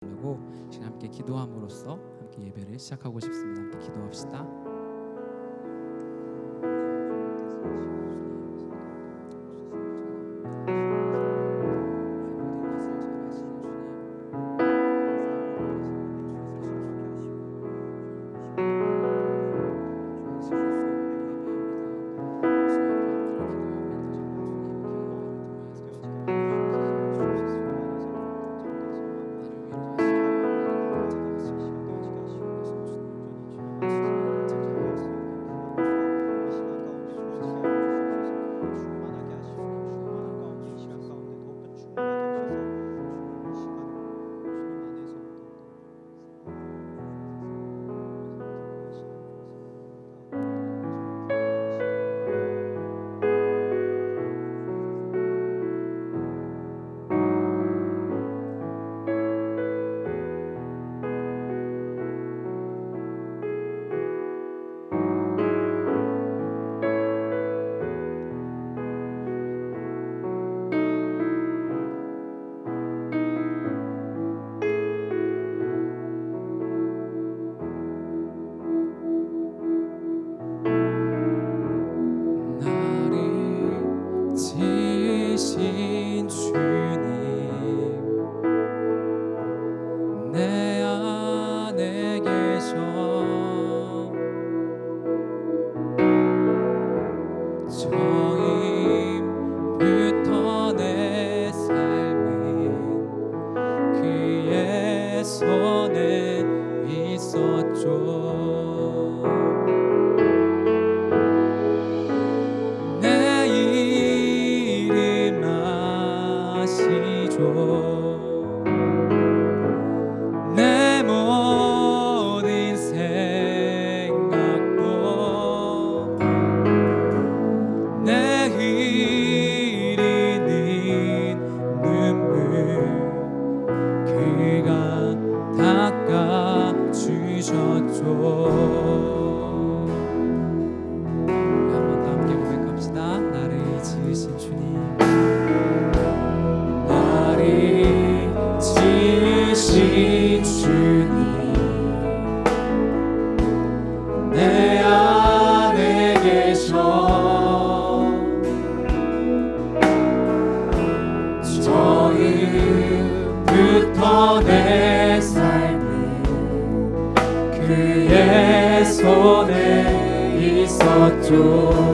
하고 지금 함께 기도함으로써 함께 예배를 시작하고 싶습니다. 함께 기도합시다. 지으신 주님 내 안에 계셔 처음부터 내 삶은 그의 손에 있었죠. 내 모든 생각도 내 흐르는 눈물 그가 닦아주셨죠. 한 번 더 함께 고백합시다. 나를 지으신 주님 지으신 주님 내 안에 계셔 처음부터 내 삶은 그의 손에 있었죠.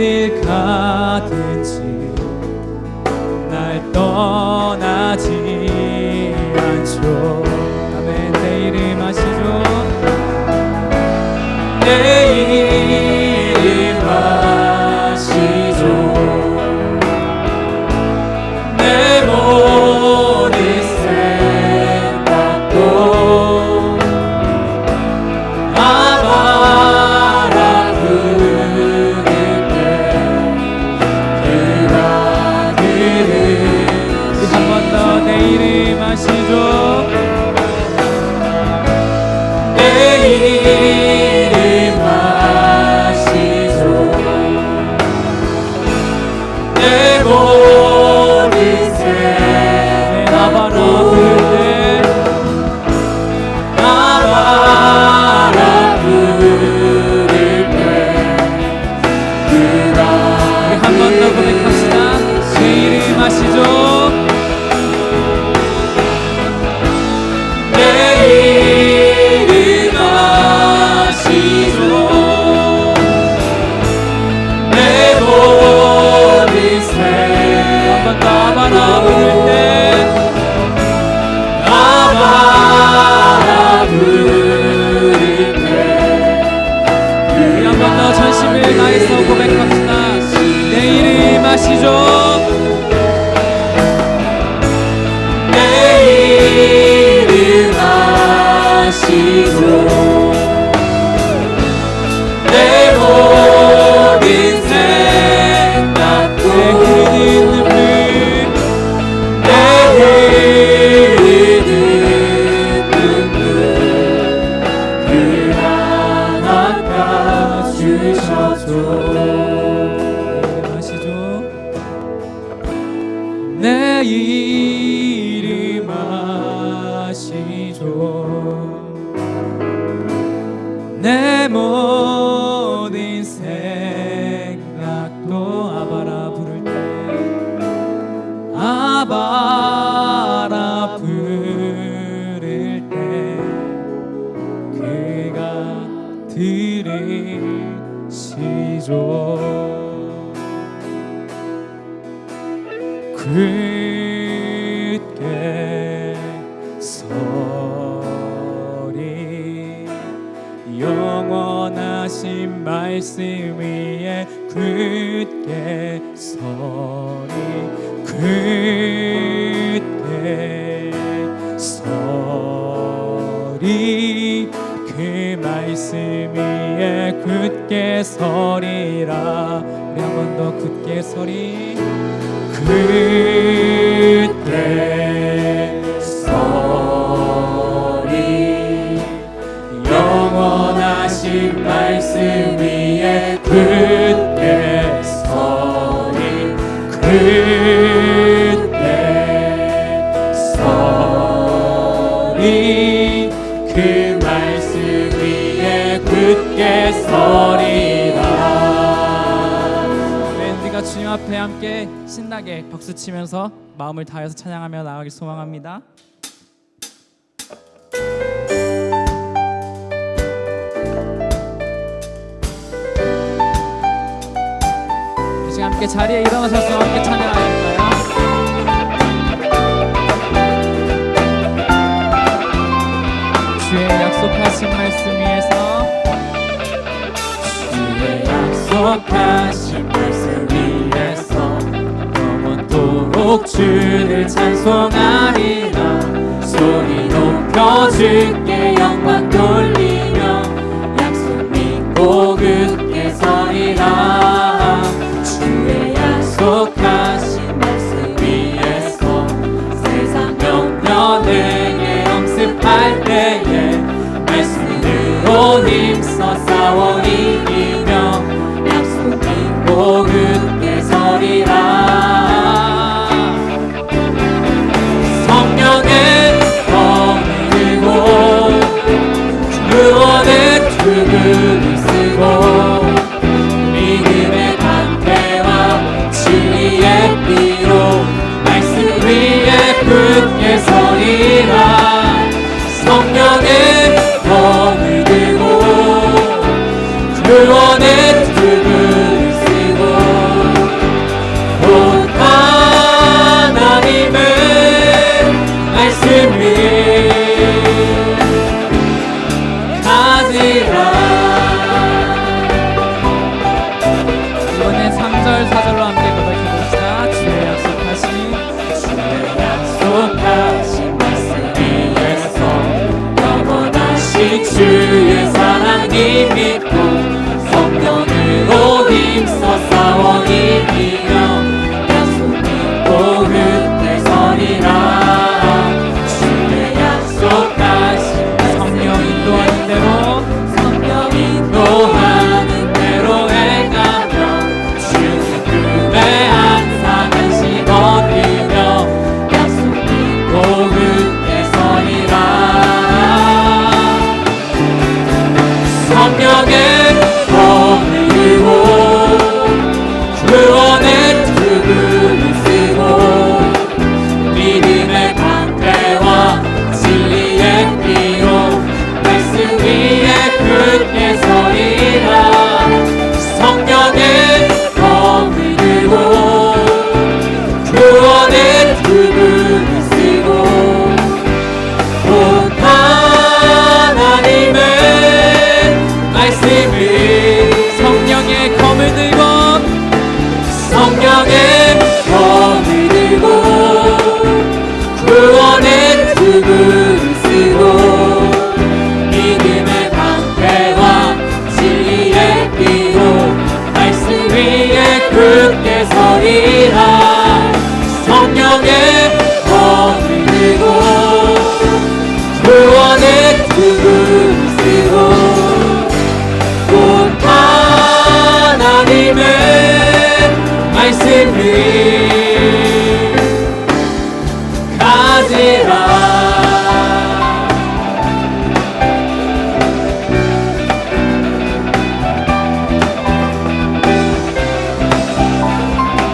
어딜 가든지 날 떠나지 않죠. 아멘. 내 이름 아시죠? 내 이름 아시죠? 내 모든 생각도 아바라 부를 때 그가 들으시죠. 한 번 더 내 이름 아시죠? 내 이름 아시죠? 내 모든 생각도 아바라 부를 때 그가 한 번 더 고백합시다. 내 이름 아시죠? 내 이름 아시죠? 내 모든 생각 한 번 더 아바라 부를 때 아바라 부를 때 우리 한 번 더 전심을 다해서 고백합시다. 내 이름 아시죠? 내 이름 아시죠? 내 모든 생각도 내 흐르는 눈물 그가 닦아주셔도 내 이름 아시죠? 내 모든 생각도 아바라 부를 때 아바라 부를 때 그가 들으시죠. 굳게 서리 영원하신 말씀 위에 굳게 서리 굳게 서리 그 말씀 위에 굳게 서리라. 우리 한 번 더 굳게 서리 굳게 서리 영원하신 말씀 위에 굳게 서리 굳게 서리 그 말씀 위에 굳게 서리라. 우리가 주님 앞에 함께 신나게 박수치면서 마음을 다해서 찬양하며 나아가길 소망합니다. 이 시간 함께 자리에 일어나셔서 함께 찬양하실까요? 주의 약속하신 말씀 위에서 주의 약속하신 말씀 위에서 영원토록 주를 찬송하리라. 소리 높여 주께 영광 돌리며 약속 믿고 굳게 서리라. 주의 약속하신 말씀 위에서 세상 명령에게 엄습할 때에 말씀으로 힘써 싸워 이기며 약속 믿고 굳게 서리라. 성령의 검을 들고 구원의 투구를 쓰고 믿음의 단태와 진리의 띠로 말씀 위에 굳게 서리라. 성령의 검을 들고 구원의 투구를 쓰고 주님 믿고 성령으로 힘써 싸워 이기며 약속 믿고 그때 서리라. 주의 약속하신 성령 인도하는 대로 성령 인도하는 대로 행하며 주님 꿈에 항상 안식 얻으며 약속 믿고 그때 서리라. 성령의 검을 들고 구원의 투구를 쓰고 믿음의 방패와 진리의 피로 말씀 위에 굳게 서리라. 성령의 검을 들고 구원의 투구를 쓰고 곧 하나님의 말씀을 성령의 검을 들고 성령의 검을 들고 구원의 투구를 쓰고 믿음의 방패와 진리의 피로 말씀 위에 굳게 서리라. 성령의 검을 들고 구원의 투구를 쓰고 곧 하나님의 말씀을 가지라.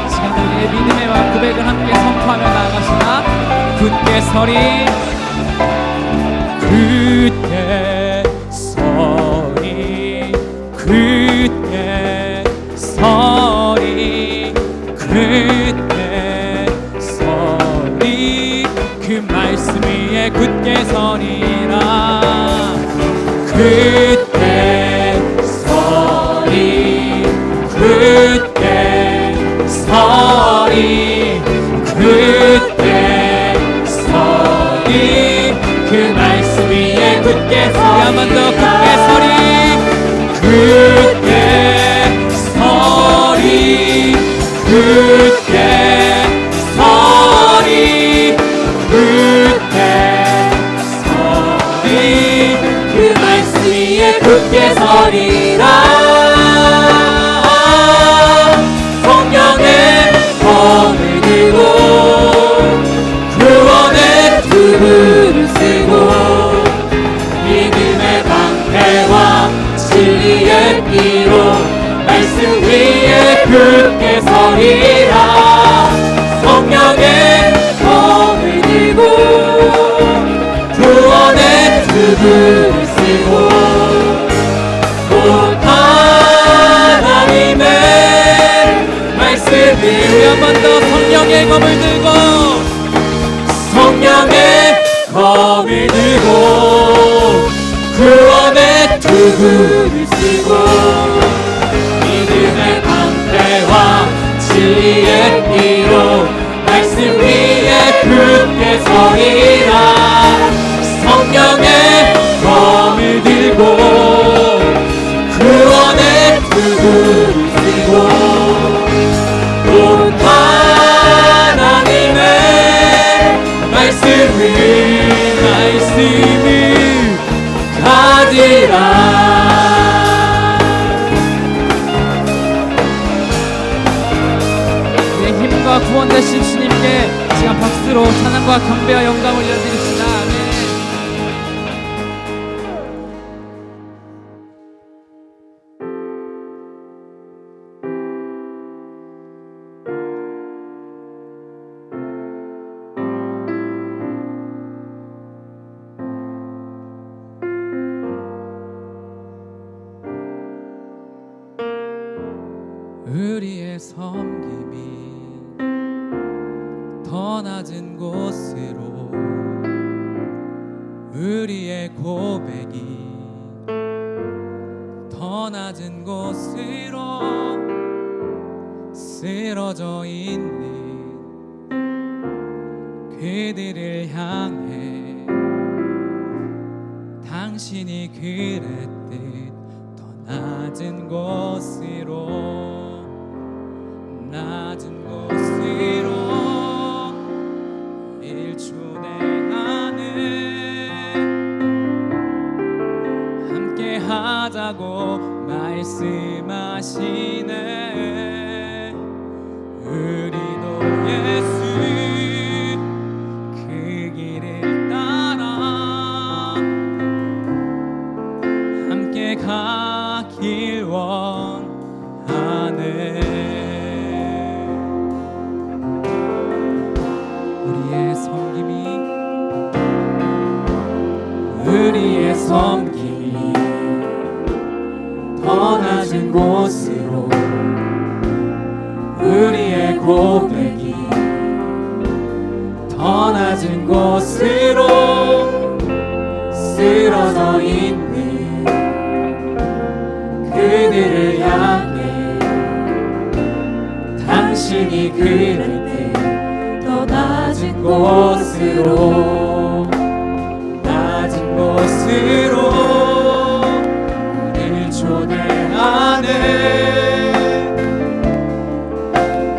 지금 우리의 믿음의 고백을 함께 선포하며 나아가시나 굳게 서리 굳게 서리 굳게 서리 굳게 서리 그 말씀 위에 굳게 서리라. 굳게 서리 굳게 서리 굳게 서리 그 말씀 위에 굳게 서리. 한 번 더 굳게 서리 굳게 서리 굳게 서리 굳게 서리 그 말씀 위에 굳게 서리라. 성령의 검을 들고 구원의 투구를 쓰고 믿음의 방패와 진리의 피로 말씀 위에 굳게 서리라. 성령의 검을 들고 구원의 투구를 쓰고 곧 하나님의 말씀을 한 번 더 성령의 검을 들고 성령의 검을 들고 구원의 투구를 쓰고 믿음의 방패와 진리의 피로 말씀 위에 굳게 서리라. 성령의 검을 들고 구원의 투구를 쓰고 곧 하나님의 말씀을 가지라. 힘과 구원 되신 주님께 시간 박수로 찬양과 경배와 영광을 올려드립시다. 아멘. 우리의 섬김이 더 낮은 곳으로 우리의 고백이 더 낮은 곳으로 쓰러져 있는 그들을 향해 당신이 그랬듯 낮은 곳으로 일초대하네. 함께 하자고 말씀하시네. 우리도 예수 그 길을 따라 함께 가길 원하네. 우리의 섬김이 더 낮은 곳으로, 우리의 고백이 더 낮은 곳으로 쓰러져 있는 그들을 향해 당신이 그럴 때 더 낮은 곳으로 우리를 초대하네.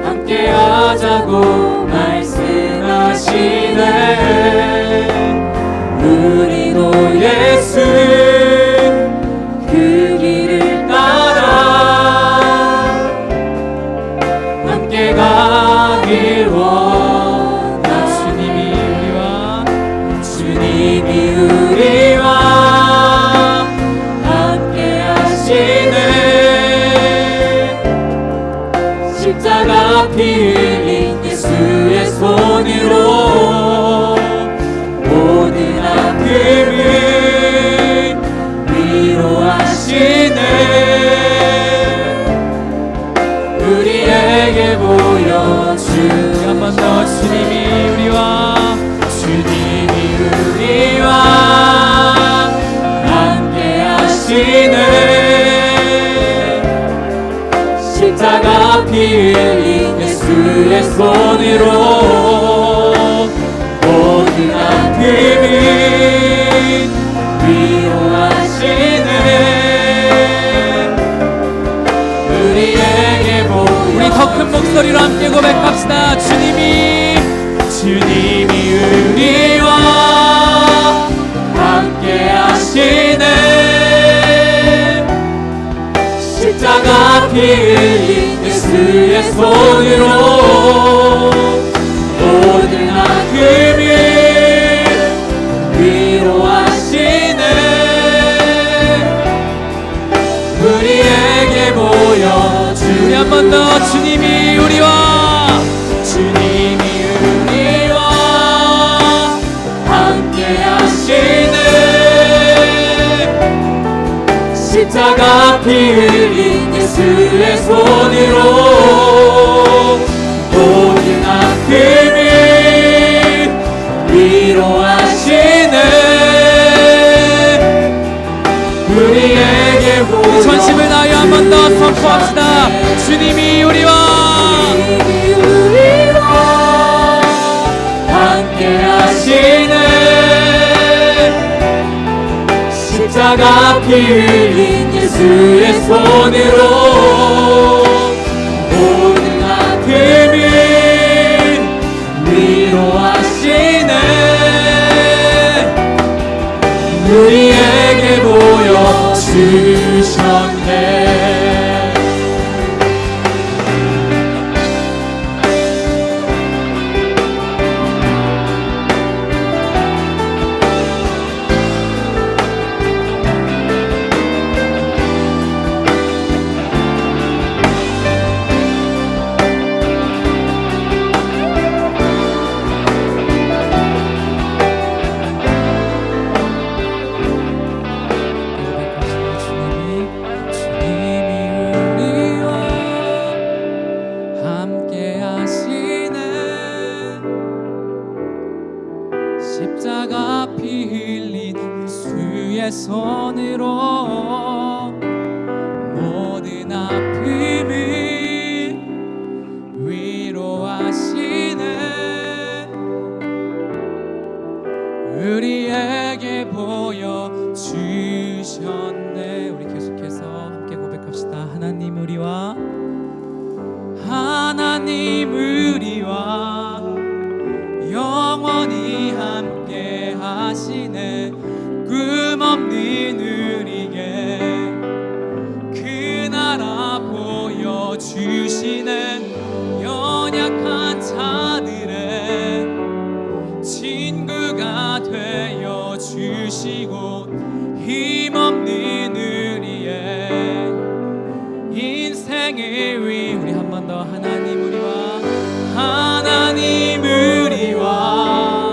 함께 하자고 말씀하시네. 우리도 예수 그 길을 따라 함께 가길 원하네. 주님이 우리와 함께 하시네. 십자가 피 흘린 예수의 손으로 모든 아픔을 위로하시네. 우리에게 보여준 한 번 더 주님이 우리와 함께 하시네. 십자가 피 흘린 예수의 손으로 모든 아픔을 위로하시네. 우리에게 우리 더 큰 목소리로 함께 고백합시다. 주님이 우리와 함께 하시네. 십자가 피 흘린 예수의 손으로 모든 아픔을 위로하시네. 우리에게 보여준 우리 한 번 더 주님이 우리와 함께 하시네. 십자가 피 흘린 예수의 손으로 모든 아픔을 위로하시네. 우리에게 전심을 다하여 한 번 더 선포합시다. 주님이 우리와 함께 하시네. 십자가 피 흘린 예수의 손으로 모든 아픔을 위로하시네. 우리에게 보여주셨네. 십자가 피 흘린 예수의 손으로 모든 아픔을 위로하시네. 우리에게 보여주셨네. 우리 계속해서 하나님 우리와 영원히 함께 하시네. 꿈없는 우리에게 그 나라 보여주시는 연약한 자들의 친구가 되어 주시고 힘없는 우리의 인생을 위해 우리 한 번 더 하나님 우리와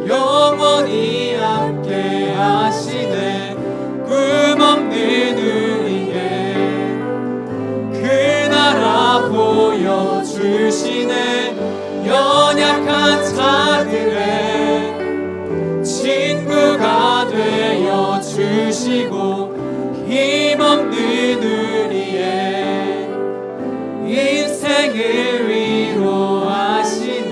영원히 함께 하시네. 꿈없는 우리에게 그 나라 보여주시네. 연약한 자들의 친구가 되어 주시고 힘없는 우리의 인생을 위로하시네.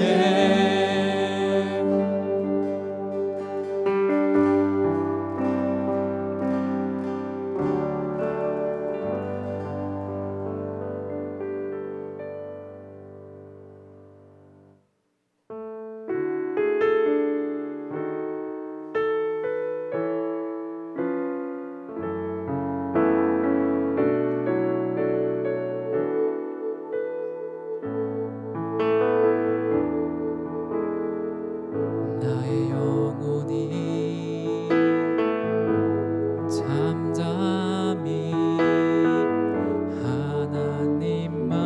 나의 영혼이 잠잠히 하나님만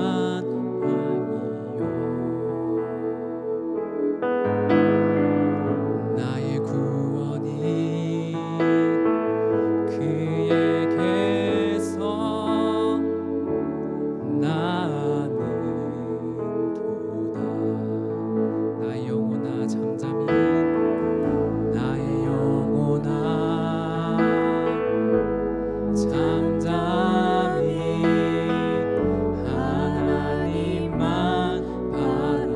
바라며 나의 구원이 그에게서 나는도다. 나의 영혼아 잠잠히 하나님만 바라라.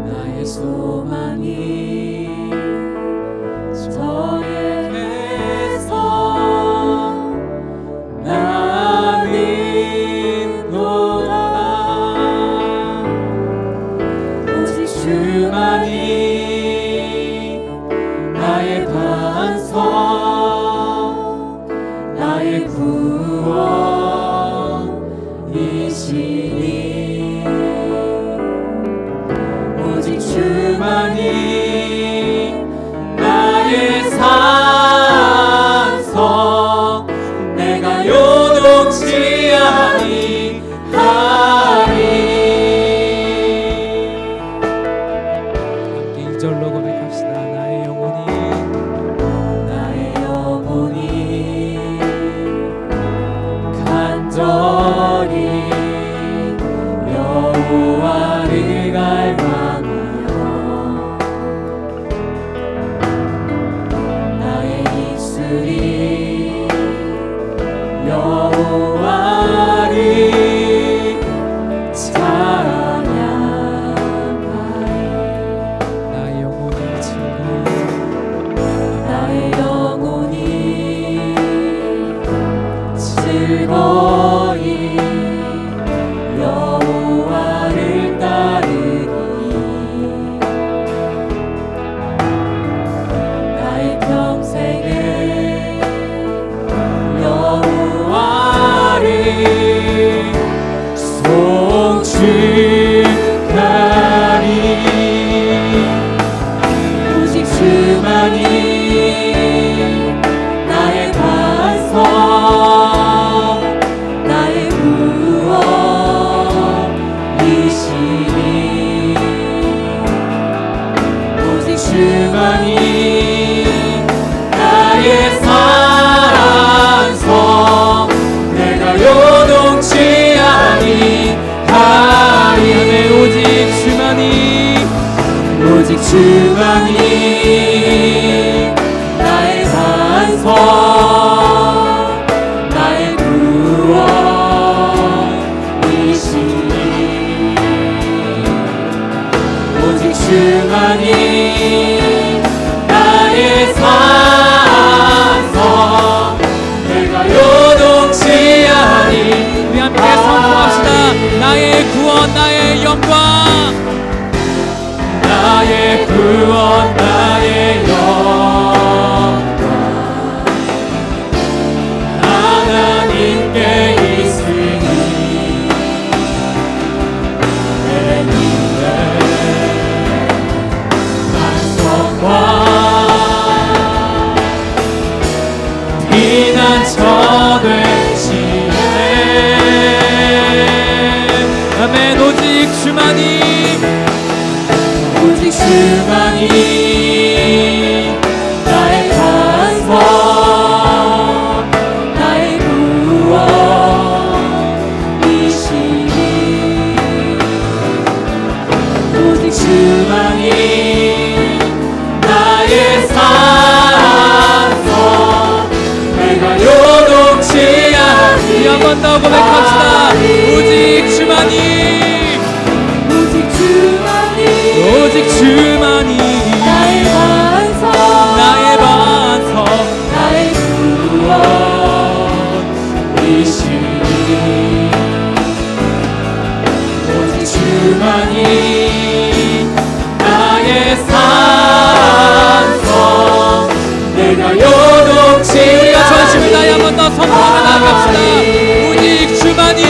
나의 소망이 저에게서 나는도다. 오직 주만이 나의 반석, 나의 구원이시니. 오직 주만이 나의 산성, 내가 요동치 아니하리. 함께 2절로 고백합시다. 나의 영혼이 간절히 여호와를 갈망하여 나의 입술이 여호와를 찬양하리. 나의 영혼이 즐거이 여호와를 따르리. 나의 평생을 여호와를 송축하리. 오직 주만이 나의 반석, 나의 구원이시니. 오직 주만이 나의 산성, 내가 요동치 아니하리. 오직 주만이 나의 반석, 나의 구원이시니. 오직 주만이 나의 산성, 내가 요동치 않아 주만이 나의 반석 나의 구원이시니 오직 주만이 나의 산성 내가 요동치 않니 한 번 더 고백합시다. 오직 주만이 오직 주만이 나의 반석 나의 구원이시니 오직 주만이 나의 산성 내가 요동치 우리가 전심을 다해 한 번 더 선포하며 나아갑시다. 오직 주만이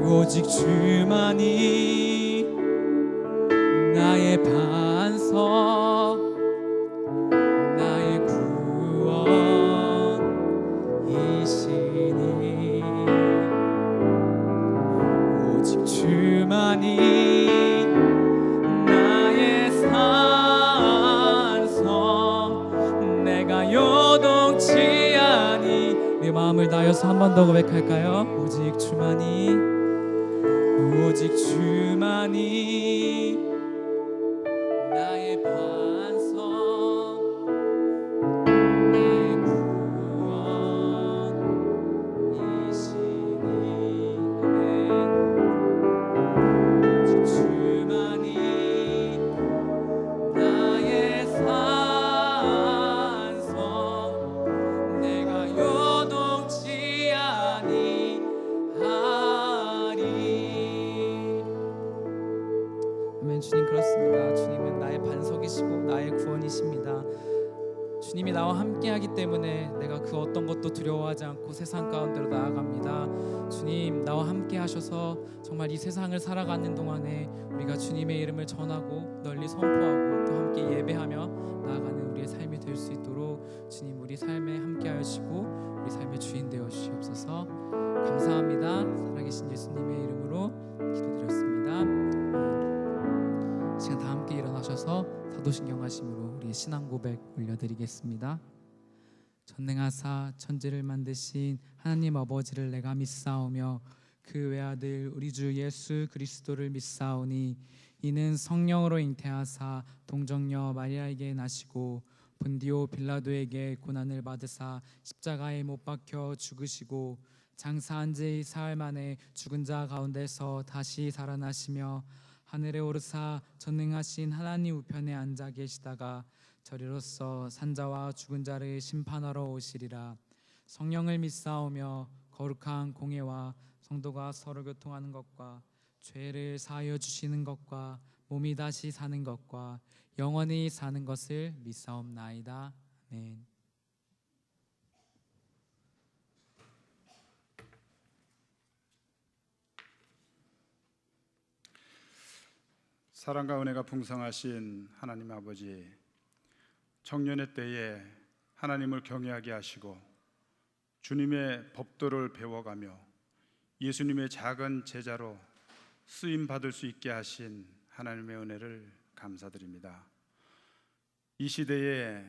오직 주만이 나의 반석 나의 구원이시니 오직 주만이 나의 산성 내가 요동치 않니 내 마음을 다하여서 한 번 더 고백할까요? 오직 주만이 오직 주만이 나의 반석 나의 구원이시니 오직 주만이 나의 산성 내가 요동치 아니하리. 주님 그렇습니다. 주님은 나의 반석이시고 나의 구원이십니다. 주님이 나와 함께하기 때문에 내가 그 어떤 것도 두려워하지 않고 세상 가운데로 나아갑니다. 주님 나와 함께하셔서 정말 이 세상을 살아가는 동안에 우리가 주님의 이름을 전하고 널리 선포하고 또 함께 예배하며 나아가는 우리의 삶이 될 수 있도록 주님 우리 삶에 함께하시고 우리 삶의 주인 되어 주시옵소서. 감사합니다. 살아계신 예수님의 이름으로 기도드렸습니다. 시간 다 함께 일어나셔서 사도신경 하심으로 우리의 신앙 고백 올려드리겠습니다. 전능하사 천지를 만드신 하나님 아버지를 내가 믿사오며 그 외아들 우리 주 예수 그리스도를 믿사오니 이는 성령으로 잉태하사 동정녀 마리아에게 나시고 본디오 빌라도에게 고난을 받으사 십자가에 못 박혀 죽으시고 장사한 지 사흘 만에 죽은 자 가운데서 다시 살아나시며 하늘에 오르사 전능하신 하나님 우편에 앉아 계시다가 저리로서 산자와 죽은 자를 심판하러 오시리라. 성령을 믿사오며 거룩한 공예와 성도가 서로 교통하는 것과 죄를 사하여 주시는 것과 몸이 다시 사는 것과 영원히 사는 것을 믿사옵나이다. 아멘. 사랑과 은혜가 풍성하신 하나님 아버지, 청년의 때에 하나님을 경외하게 하시고 주님의 법도를 배워가며 예수님의 작은 제자로 쓰임 받을 수 있게 하신 하나님의 은혜를 감사드립니다. 이 시대에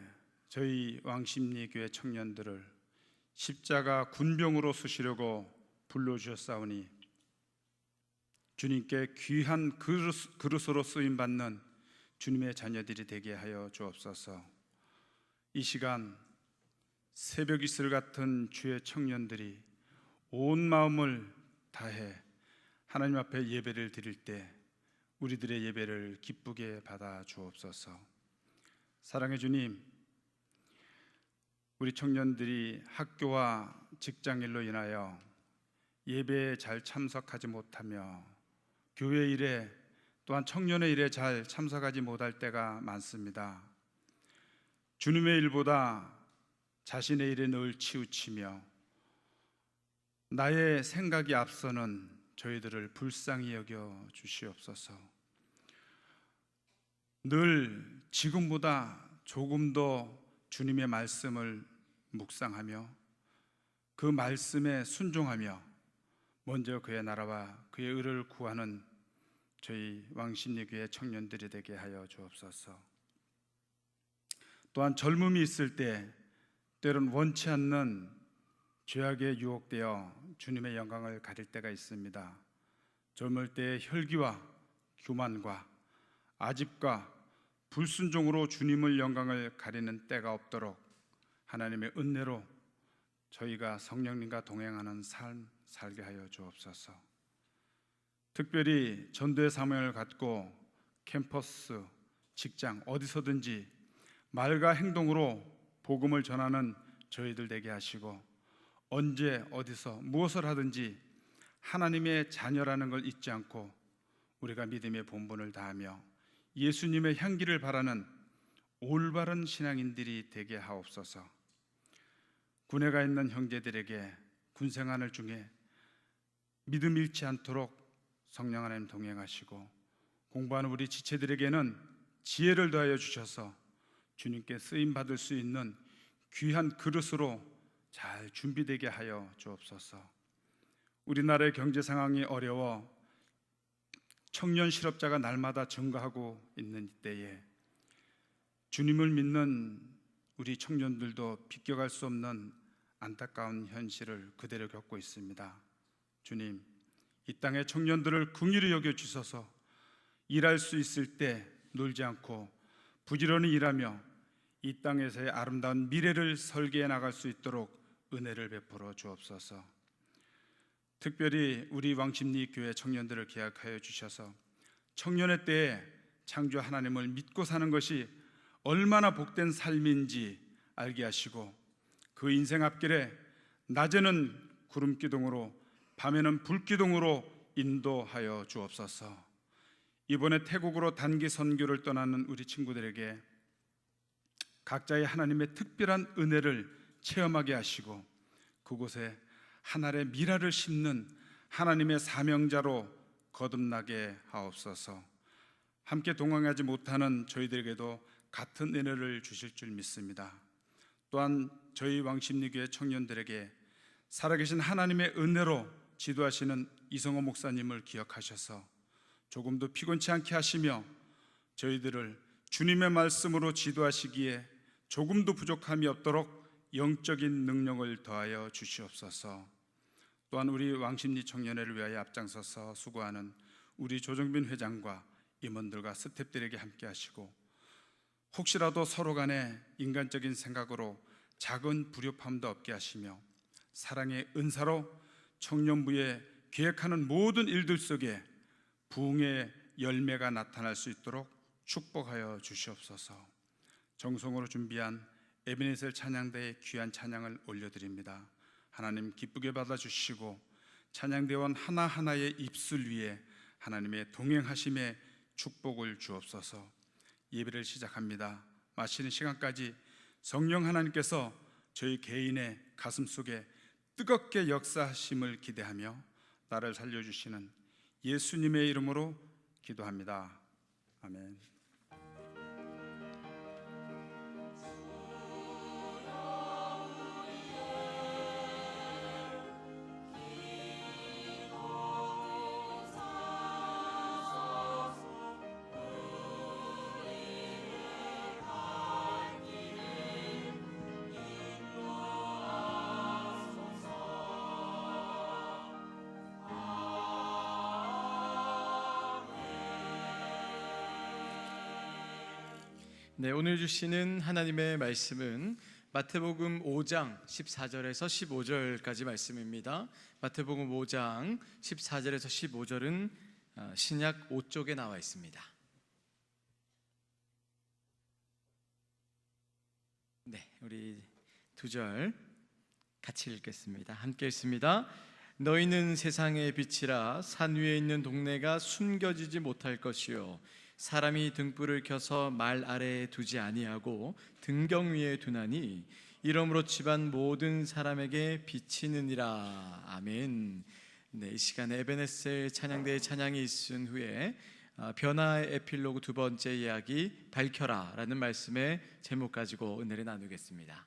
저희 왕십리교회 청년들을 십자가 군병으로 쓰시려고 불러주셨사오니 주님께 귀한 그릇으로 쓰임받는 주님의 자녀들이 되게 하여 주옵소서. 이 시간 새벽 이슬 같은 주의 청년들이 온 마음을 다해 하나님 앞에 예배를 드릴 때 우리들의 예배를 기쁘게 받아 주옵소서. 사랑의 주님, 우리 청년들이 학교와 직장일로 인하여 예배에 잘 참석하지 못하며 교회 일에 또한 청년의 일에 잘 참석하지 못할 때가 많습니다. 주님의 일보다 자신의 일에 늘 치우치며 나의 생각이 앞서는 저희들을 불쌍히 여겨 주시옵소서. 늘 지금보다 조금 더 주님의 말씀을 묵상하며 그 말씀에 순종하며 먼저 그의 나라와 그의 의를 구하는 저희 왕십리교회 청년들이 되게 하여 주옵소서. 또한 젊음이 있을 때 때론 원치 않는 죄악에 유혹되어 주님의 영광을 가릴 때가 있습니다. 젊을 때의 혈기와 교만과 아집과 불순종으로 주님의 영광을 가리는 때가 없도록 하나님의 은혜로 저희가 성령님과 동행하는 삶 살게 하여 주옵소서. 특별히 전도의 사명을 갖고 캠퍼스, 직장 어디서든지 말과 행동으로 복음을 전하는 저희들 되게 하시고 언제 어디서 무엇을 하든지 하나님의 자녀라는 걸 잊지 않고 우리가 믿음의 본분을 다하며 예수님의 향기를 바라는 올바른 신앙인들이 되게 하옵소서. 군에 가 있는 형제들에게 군생활을 중에 믿음 잃지 않도록 성령 하나님 동행하시고 공부하는 우리 지체들에게는 지혜를 더하여 주셔서 주님께 쓰임 받을 수 있는 귀한 그릇으로 잘 준비되게 하여 주옵소서. 우리나라의 경제 상황이 어려워 청년 실업자가 날마다 증가하고 있는 이때에 주님을 믿는 우리 청년들도 비껴갈 수 없는 안타까운 현실을 그대로 겪고 있습니다. 주님, 이 땅의 청년들을 긍휼히 여겨 주셔서 일할 수 있을 때 놀지 않고 부지런히 일하며 이 땅에서의 아름다운 미래를 설계해 나갈 수 있도록 은혜를 베풀어 주옵소서. 특별히 우리 왕십리 교회 청년들을 기억하여 주셔서 청년의 때에 창조 하나님을 믿고 사는 것이 얼마나 복된 삶인지 알게 하시고 그 인생 앞길에 낮에는 구름 기둥으로 밤에는 불 기둥으로 인도하여 주옵소서. 이번에 태국으로 단기 선교를 떠나는 우리 친구들에게 각자의 하나님의 특별한 은혜를 체험하게 하시고 그곳에 하늘의 미라를 심는 하나님의 사명자로 거듭나게 하옵소서. 함께 동행하지 못하는 저희들에게도 같은 은혜를 주실 줄 믿습니다. 또한 저희 왕십리교회 청년들에게 살아계신 하나님의 은혜로 지도하시는 이성호 목사님을 기억하셔서 조금도 피곤치 않게 하시며 저희들을 주님의 말씀으로 지도하시기에 조금도 부족함이 없도록 영적인 능력을 더하여 주시옵소서. 또한 우리 왕십리 청년회를 위하여 앞장서서 수고하는 우리 조정빈 회장과 임원들과 스태프들에게 함께 하시고 혹시라도 서로 간에 인간적인 생각으로 작은 불협화음도 없게 하시며 사랑의 은사로 청년부에 계획하는 모든 일들 속에 부흥의 열매가 나타날 수 있도록 축복하여 주시옵소서. 정성으로 준비한 에베네셀 찬양대의 귀한 찬양을 올려드립니다. 하나님 기쁘게 받아주시고 찬양대원 하나하나의 입술 위에 하나님의 동행하심의 축복을 주옵소서. 예배를 시작합니다. 마치는 시간까지 성령 하나님께서 저희 개인의 가슴 속에 뜨겁게 역사하심을 기대하며 나를 살려주시는 예수님의 이름으로 기도합니다. 아멘. 네, 오늘 주시는 하나님의 말씀은 마태복음 5장 14절에서 15절까지 말씀입니다. 마태복음 5장 14절에서 15절은 신약 5쪽에 나와 있습니다. 네, 우리 두 절 같이 읽겠습니다. 함께 읽습니다. 너희는 세상의 빛이라 산 위에 있는 동네가 숨겨지지 못할 것이요 사람이 등불을 켜서 말 아래에 두지 아니하고 등경 위에 두나니 이러므로 집안 모든 사람에게 비치느니라. 아멘. 네, 이 시간에 에베네셀 찬양대의 찬양이 있은 후에 변화의 에필로그 두 번째 이야기 밝혀라 라는 말씀의 제목 가지고 은혜를 나누겠습니다.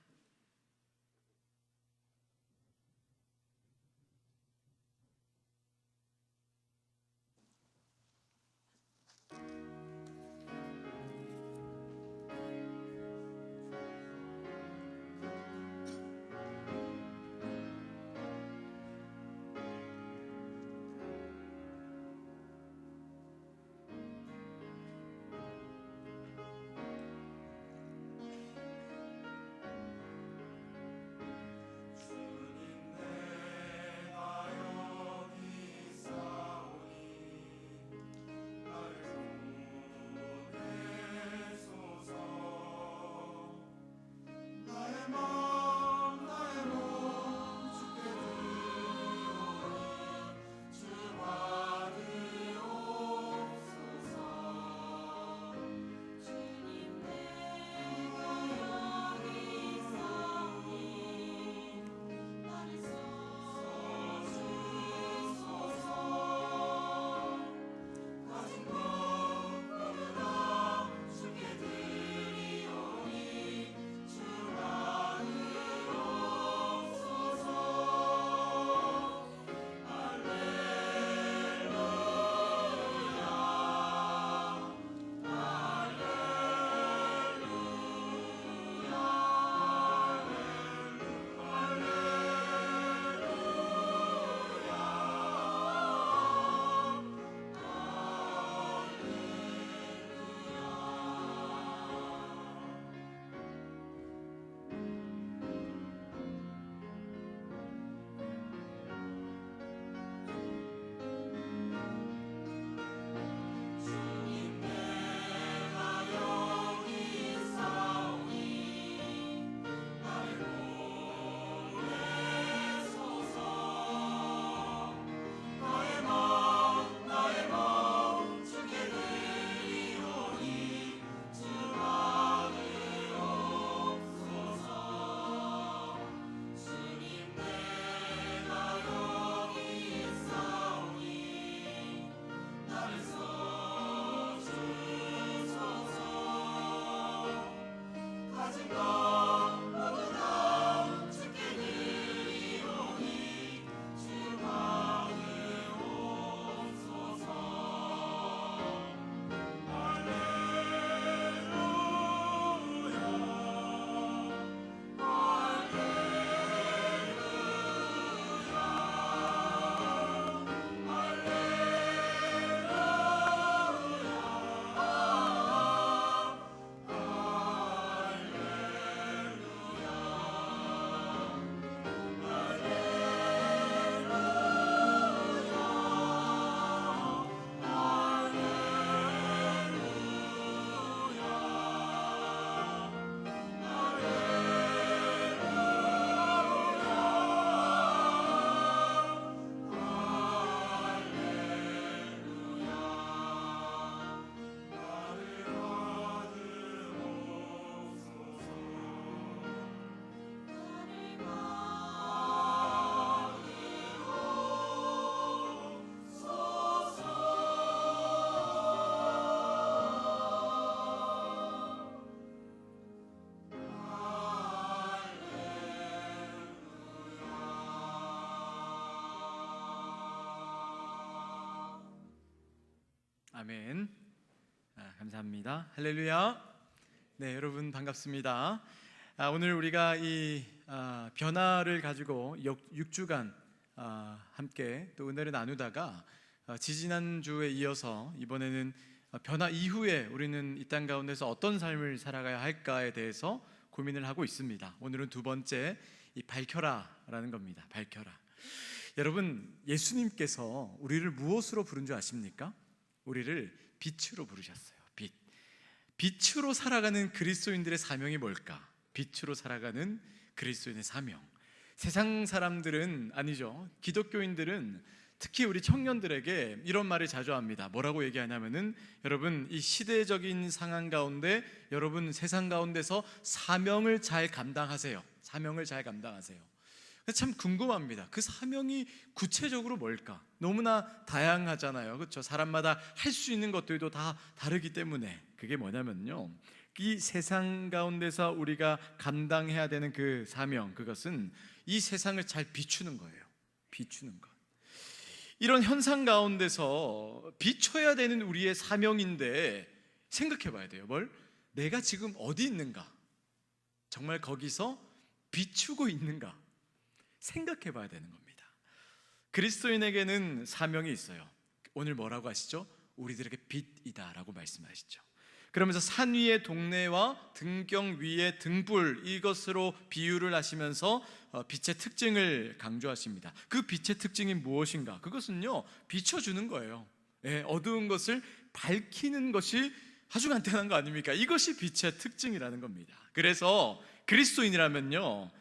아멘. 감사합니다. 할렐루야. 네, 여러분 반갑습니다. 오늘 우리가 이 변화를 가지고 6주간 함께 또 은혜를 나누다가 지지난주에 이어서 이번에는 변화 이후에 우리는 이 땅 가운데서 어떤 삶을 살아가야 할까에 대해서 고민을 하고 있습니다. 오늘은 두 번째 이 밝혀라라는 겁니다. 밝혀라. 여러분, 예수님께서 우리를 무엇으로 부른 줄 아십니까? 우리를 빛으로 부르셨어요. 빛. 빛으로 살아가는 그리스도인들의 사명이 뭘까? 빛으로 살아가는 그리스도인의 사명. 세상 사람들은 아니죠. 기독교인들은 특히 우리 청년들에게 이런 말을 자주 합니다. 뭐라고 얘기하냐면은, 여러분 이 시대적인 상황 가운데 여러분 세상 가운데서 사명을 잘 감당하세요. 사명을 잘 감당하세요. 참 궁금합니다. 그 사명이 구체적으로 뭘까? 너무나 다양하잖아요. 그렇죠? 사람마다 할 수 있는 것들도 다 다르기 때문에 그게 뭐냐면요, 이 세상 가운데서 우리가 감당해야 되는 그 사명, 그것은 이 세상을 잘 비추는 거예요. 비추는 것. 이런 현상 가운데서 비춰야 되는 우리의 사명인데 생각해 봐야 돼요. 뭘? 내가 지금 어디 있는가? 정말 거기서 비추고 있는가? 생각해 봐야 되는 겁니다. 그리스도인에게는 사명이 있어요. 오늘 뭐라고 하시죠? 우리들에게 빛이다 라고 말씀하시죠. 그러면서 산 위의 동네와 등경 위의 등불, 이것으로 비유를 하시면서 빛의 특징을 강조하십니다. 그 빛의 특징이 무엇인가? 그것은요, 비춰주는 거예요. 어두운 것을 밝히는 것이 아주 간단한 거 아닙니까? 이것이 빛의 특징이라는 겁니다. 그래서 그리스도인이라면요,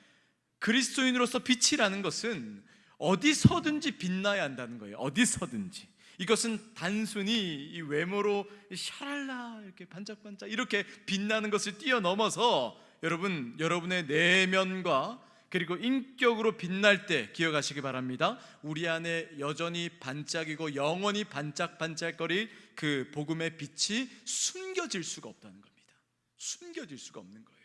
그리스도인으로서 빛이라는 것은 어디서든지 빛나야 한다는 거예요. 어디서든지. 이것은 단순히 이 외모로 샤랄라 이렇게 반짝반짝 이렇게 빛나는 것을 뛰어넘어서 여러분의 내면과 그리고 인격으로 빛날 때 기억하시기 바랍니다. 우리 안에 여전히 반짝이고 영원히 반짝반짝거릴 그 복음의 빛이 숨겨질 수가 없다는 겁니다. 숨겨질 수가 없는 거예요.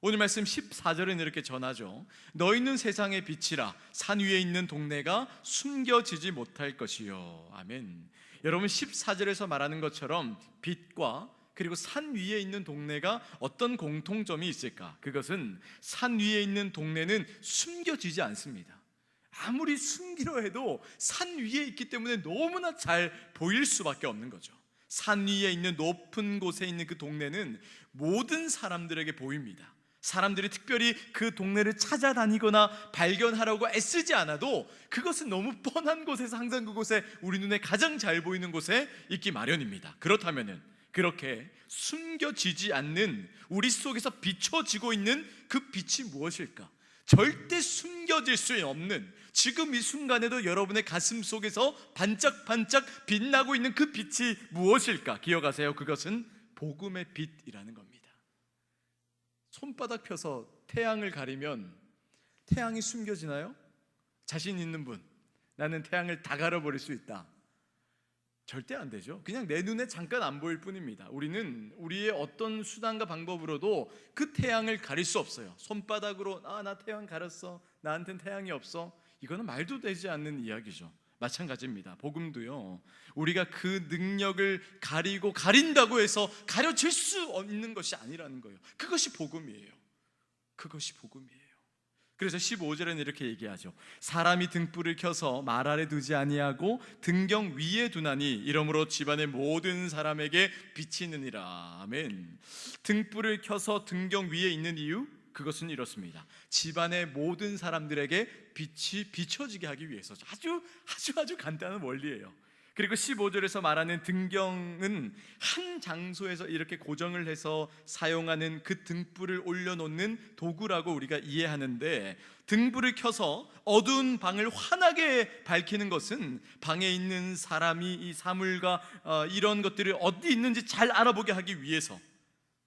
오늘 말씀 14절은 이렇게 전하죠. 너희는 세상의 빛이라. 산 위에 있는 동네가 숨겨지지 못할 것이요. 아멘. 여러분 14절에서 말하는 것처럼 빛과 그리고 산 위에 있는 동네가 어떤 공통점이 있을까? 그것은 산 위에 있는 동네는 숨겨지지 않습니다. 아무리 숨기려 해도 산 위에 있기 때문에 너무나 잘 보일 수밖에 없는 거죠. 산 위에 있는 높은 곳에 있는 그 동네는 모든 사람들에게 보입니다. 사람들이 특별히 그 동네를 찾아다니거나 발견하려고 애쓰지 않아도 그것은 너무 뻔한 곳에서 항상 그곳에 우리 눈에 가장 잘 보이는 곳에 있기 마련입니다. 그렇다면은 그렇게 숨겨지지 않는 우리 속에서 비춰지고 있는 그 빛이 무엇일까? 절대 숨겨질 수 없는, 지금 이 순간에도 여러분의 가슴 속에서 반짝반짝 빛나고 있는 그 빛이 무엇일까? 기억하세요. 그것은 복음의 빛이라는 겁니다. 손바닥 펴서 태양을 가리면 태양이 숨겨지나요? 자신 있는 분, 나는 태양을 다 가려버릴 수 있다. 절대 안 되죠. 그냥 내 눈에 잠깐 안 보일 뿐입니다. 우리는 우리의 어떤 수단과 방법으로도 그 태양을 가릴 수 없어요. 손바닥으로 나 태양 가렸어, 나한텐 태양이 없어, 이거는 말도 되지 않는 이야기죠. 마찬가지입니다. 복음도요, 우리가 그 능력을 가리고 가린다고 해서 가려질 수 없는 것이 아니라는 거예요. 그것이 복음이에요. 그것이 복음이에요. 그래서 15절에는 이렇게 얘기하죠. 사람이 등불을 켜서 말 아래 두지 아니하고 등경 위에 두나니 이러므로 집안의 모든 사람에게 비치느니라. 아멘. 등불을 켜서 등경 위에 있는 이유, 그것은 이렇습니다. 집안의 모든 사람들에게 빛이 비춰지게 하기 위해서. 아주 간단한 원리예요. 그리고 15절에서 말하는 등경은 한 장소에서 이렇게 고정을 해서 사용하는 그 등불을 올려놓는 도구라고 우리가 이해하는데, 등불을 켜서 어두운 방을 환하게 밝히는 것은 방에 있는 사람이 이 사물과 이런 것들이 어디 있는지 잘 알아보게 하기 위해서.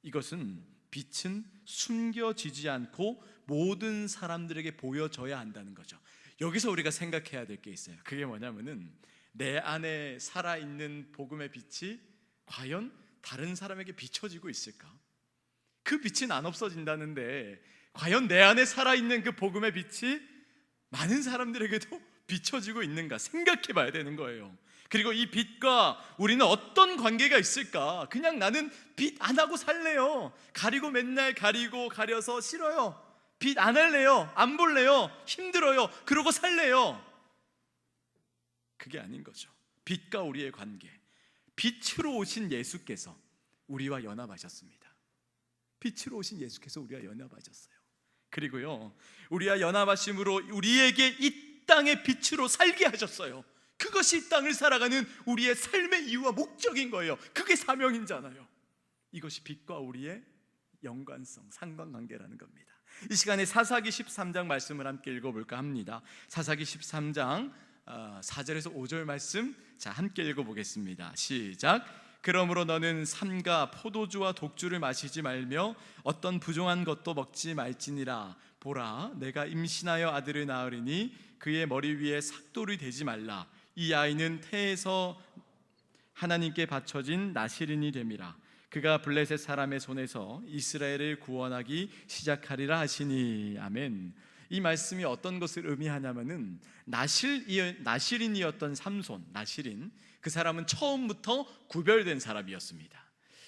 이것은 빛은 숨겨지지 않고 모든 사람들에게 보여져야 한다는 거죠. 여기서 우리가 생각해야 될 게 있어요. 그게 뭐냐면은 내 안에 살아있는 복음의 빛이 과연 다른 사람에게 비춰지고 있을까? 그 빛이 안 없어진다는데 과연 내 안에 살아있는 그 복음의 빛이 많은 사람들에게도 비춰지고 있는가 생각해 봐야 되는 거예요. 그리고 이 빛과 우리는 어떤 관계가 있을까? 그냥 나는 빛 안 하고 살래요. 가리고 맨날 가려서 싫어요. 빛 안 할래요. 안 볼래요. 힘들어요. 그러고 살래요. 그게 아닌 거죠. 빛과 우리의 관계, 빛으로 오신 예수께서 우리와 연합하셨습니다. 빛으로 오신 예수께서 우리와 연합하셨어요. 그리고요, 우리와 연합하심으로 우리에게 이 땅의 빛으로 살게 하셨어요. 그것이 이 땅을 살아가는 우리의 삶의 이유와 목적인 거예요. 그게 사명이잖아요. 이것이 빛과 우리의 연관성, 상관관계라는 겁니다. 이 시간에 사사기 13장 말씀을 함께 읽어볼까 합니다. 사사기 13장 4절에서 5절 말씀 자 함께 읽어보겠습니다. 시작. 그러므로 너는 삼가 포도주와 독주를 마시지 말며 어떤 부정한 것도 먹지 말지니라. 보라, 내가 임신하여 아들을 낳으리니 그의 머리 위에 삭돌이 되지 말라. 이 아이는 태에서 하나님께 바쳐진 나실인이 됨이라. 그가 블레셋 사람의 손에서 이스라엘을 구원하기 시작하리라 하시니. 아멘. 이 말씀이 어떤 것을 의미하냐면은 나실인이었던 삼손, 나실인, 그 사람은 처음부터 구별된 사람이었습니다.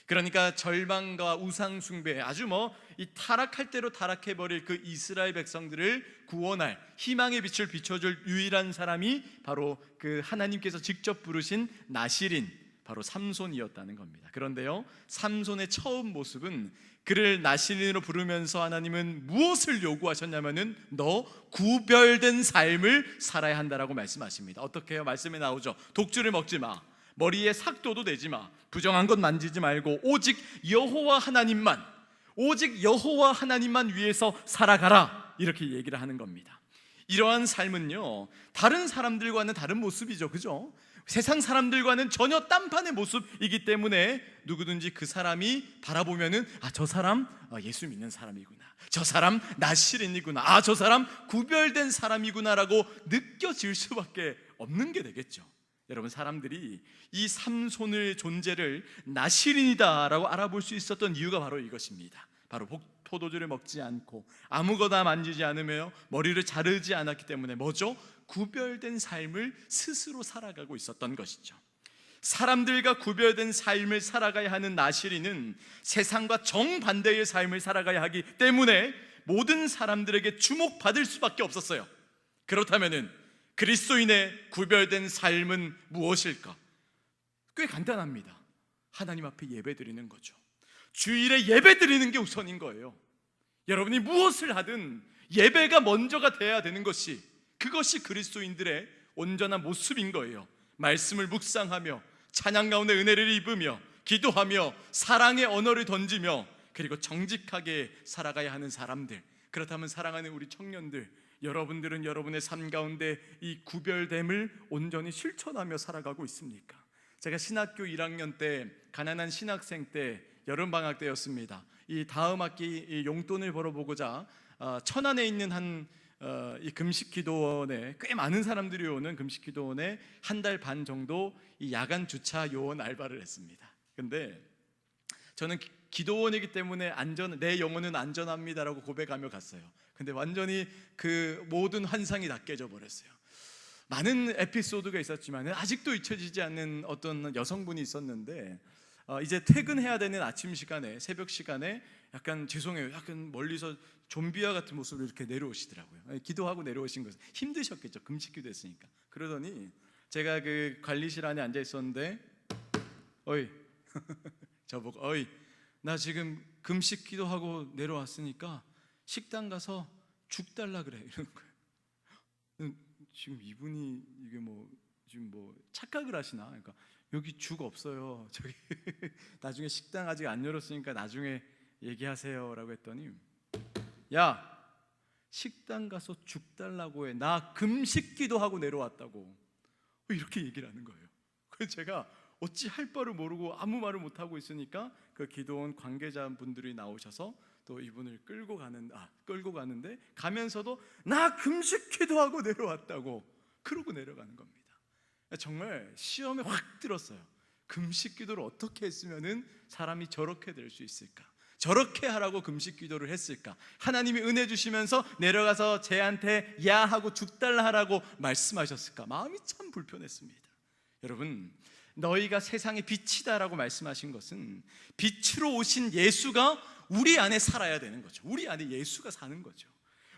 그러니까 절망과 우상 숭배에 아주 이 타락할 대로 타락해버릴 그 이스라엘 백성들을 구원할 희망의 빛을 비춰줄 유일한 사람이 바로 그 하나님께서 직접 부르신 나실인, 바로 삼손이었다는 겁니다. 그런데요, 삼손의 처음 모습은 그를 나실인으로 부르면서 하나님은 무엇을 요구하셨냐면은 너 구별된 삶을 살아야 한다라고 말씀하십니다. 어떻게 해요? 말씀에 나오죠. 독주를 먹지 마, 머리에 삭도도 내지 마, 부정한 것 만지지 말고 오직 여호와 하나님만 위해서 살아가라, 이렇게 얘기를 하는 겁니다. 이러한 삶은요, 다른 사람들과는 다른 모습이죠, 그죠? 세상 사람들과는 전혀 딴판의 모습이기 때문에 누구든지 그 사람이 바라보면은 저 사람 예수 믿는 사람이구나, 저 사람 나실인이구나, 저 사람 구별된 사람이구나라고 느껴질 수밖에 없는 게 되겠죠. 여러분, 사람들이 이 삼손의 존재를 나실인이다라고 알아볼 수 있었던 이유가 바로 이것입니다. 바로 포도주를 먹지 않고 아무거나 만지지 않으며 머리를 자르지 않았기 때문에 뭐죠? 구별된 삶을 스스로 살아가고 있었던 것이죠. 사람들과 구별된 삶을 살아가야 하는 나실인은 세상과 정반대의 삶을 살아가야 하기 때문에 모든 사람들에게 주목받을 수밖에 없었어요. 그렇다면은 그리스도인의 구별된 삶은 무엇일까? 꽤 간단합니다. 하나님 앞에 예배드리는 거죠. 주일에 예배드리는 게 우선인 거예요. 여러분이 무엇을 하든 예배가 먼저가 돼야 되는 것이, 그것이 그리스도인들의 온전한 모습인 거예요. 말씀을 묵상하며 찬양 가운데 은혜를 입으며 기도하며 사랑의 언어를 던지며 그리고 정직하게 살아가야 하는 사람들, 그렇다면 사랑하는 우리 청년들, 여러분들은 여러분의 삶 가운데 이 구별됨을 온전히 실천하며 살아가고 있습니까? 제가 신학교 1학년 때 가난한 신학생 때 여름방학 때였습니다. 이 다음 학기 용돈을 벌어보고자 천안에 있는 이 금식기도원에, 꽤 많은 사람들이 오는 금식기도원에 한 달 반 정도 이 야간 주차 요원 알바를 했습니다. 근데 저는 기도원이기 때문에 내 영혼은 안전합니다라고 고백하며 갔어요. 근데 완전히 그 모든 환상이 다 깨져 버렸어요. 많은 에피소드가 있었지만 아직도 잊혀지지 않는 어떤 여성분이 있었는데 이제 퇴근해야 되는 아침 시간에, 새벽 시간에 약간 죄송해요, 약간 멀리서 좀비와 같은 모습으로 이렇게 내려오시더라고요. 기도하고 내려오신 것은 힘드셨겠죠, 금식기도 했으니까. 그러더니 제가 그 관리실 안에 앉아 있었는데 어이 저보고 어이 나 지금 금식기도 하고 내려왔으니까 식당 가서 죽 달라 그래, 이러는 거예요. 지금 이분이 이게 지금 착각을 하시나? 그러니까 여기 죽 없어요, 저기 나중에 식당 아직 안 열었으니까 나중에 얘기하세요라고 했더니 야, 식당 가서 죽 달라고 해, 나 금식기도 하고 내려왔다고, 이렇게 얘기를 하는 거예요. 그래서 제가 어찌 할 바를 모르고 아무 말을 못 하고 있으니까 그 기도원 관계자분들이 나오셔서 또 이분을 끌고 가는데 가면서도 나 금식기도 하고 내려왔다고 그러고 내려가는 겁니다. 정말 시험에 확 들었어요. 금식기도를 어떻게 했으면은 사람이 저렇게 될 수 있을까? 저렇게 하라고 금식기도를 했을까? 하나님이 은혜 주시면서 내려가서 쟤한테 야 하고 죽달라 하라고 말씀하셨을까? 마음이 참 불편했습니다. 여러분, 너희가 세상의 빛이다라고 말씀하신 것은 빛으로 오신 예수가 우리 안에 살아야 되는 거죠. 우리 안에 예수가 사는 거죠.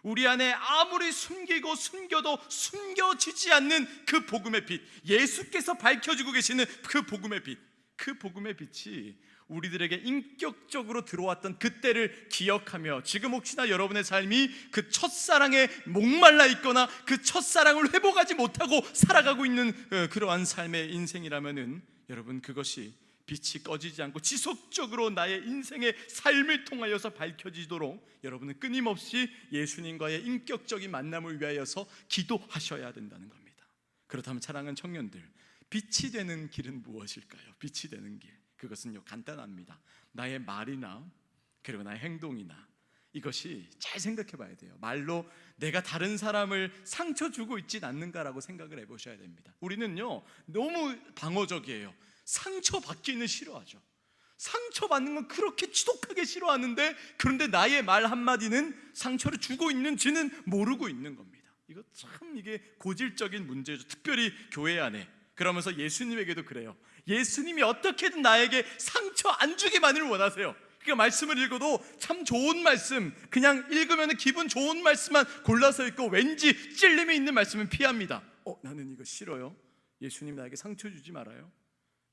우리 안에 아무리 숨기고 숨겨도 숨겨지지 않는 그 복음의 빛, 예수께서 밝혀주고 계시는 그 복음의 빛, 그 복음의 빛이 우리들에게 인격적으로 들어왔던 그때를 기억하며 지금 혹시나 여러분의 삶이 그 첫사랑에 목말라 있거나 그 첫사랑을 회복하지 못하고 살아가고 있는 그러한 삶의 인생이라면은 여러분, 그것이 빛이 꺼지지 않고 지속적으로 나의 인생의 삶을 통하여서 밝혀지도록 여러분은 끊임없이 예수님과의 인격적인 만남을 위하여서 기도하셔야 된다는 겁니다. 그렇다면 사랑하는 청년들, 빛이 되는 길은 무엇일까요? 빛이 되는 길, 그것은요 간단합니다. 나의 말이나 그리고 나의 행동이나, 이것이 잘 생각해 봐야 돼요. 말로 내가 다른 사람을 상처 주고 있진 않는가라고 생각을 해보셔야 됩니다. 우리는요 너무 방어적이에요. 상처 받기는 싫어하죠. 상처받는 건 그렇게 지독하게 싫어하는데, 그런데 나의 말 한마디는 상처를 주고 있는지는 모르고 있는 겁니다. 이거 참 이게 고질적인 문제죠. 특별히 교회 안에. 그러면서 예수님에게도 그래요. 예수님이 어떻게든 나에게 상처 안 주기만을 원하세요. 그러니까 말씀을 읽어도 참 좋은 말씀, 그냥 읽으면 기분 좋은 말씀만 골라서 읽고 왠지 찔림이 있는 말씀은 피합니다. 나는 이거 싫어요. 예수님 나에게 상처 주지 말아요.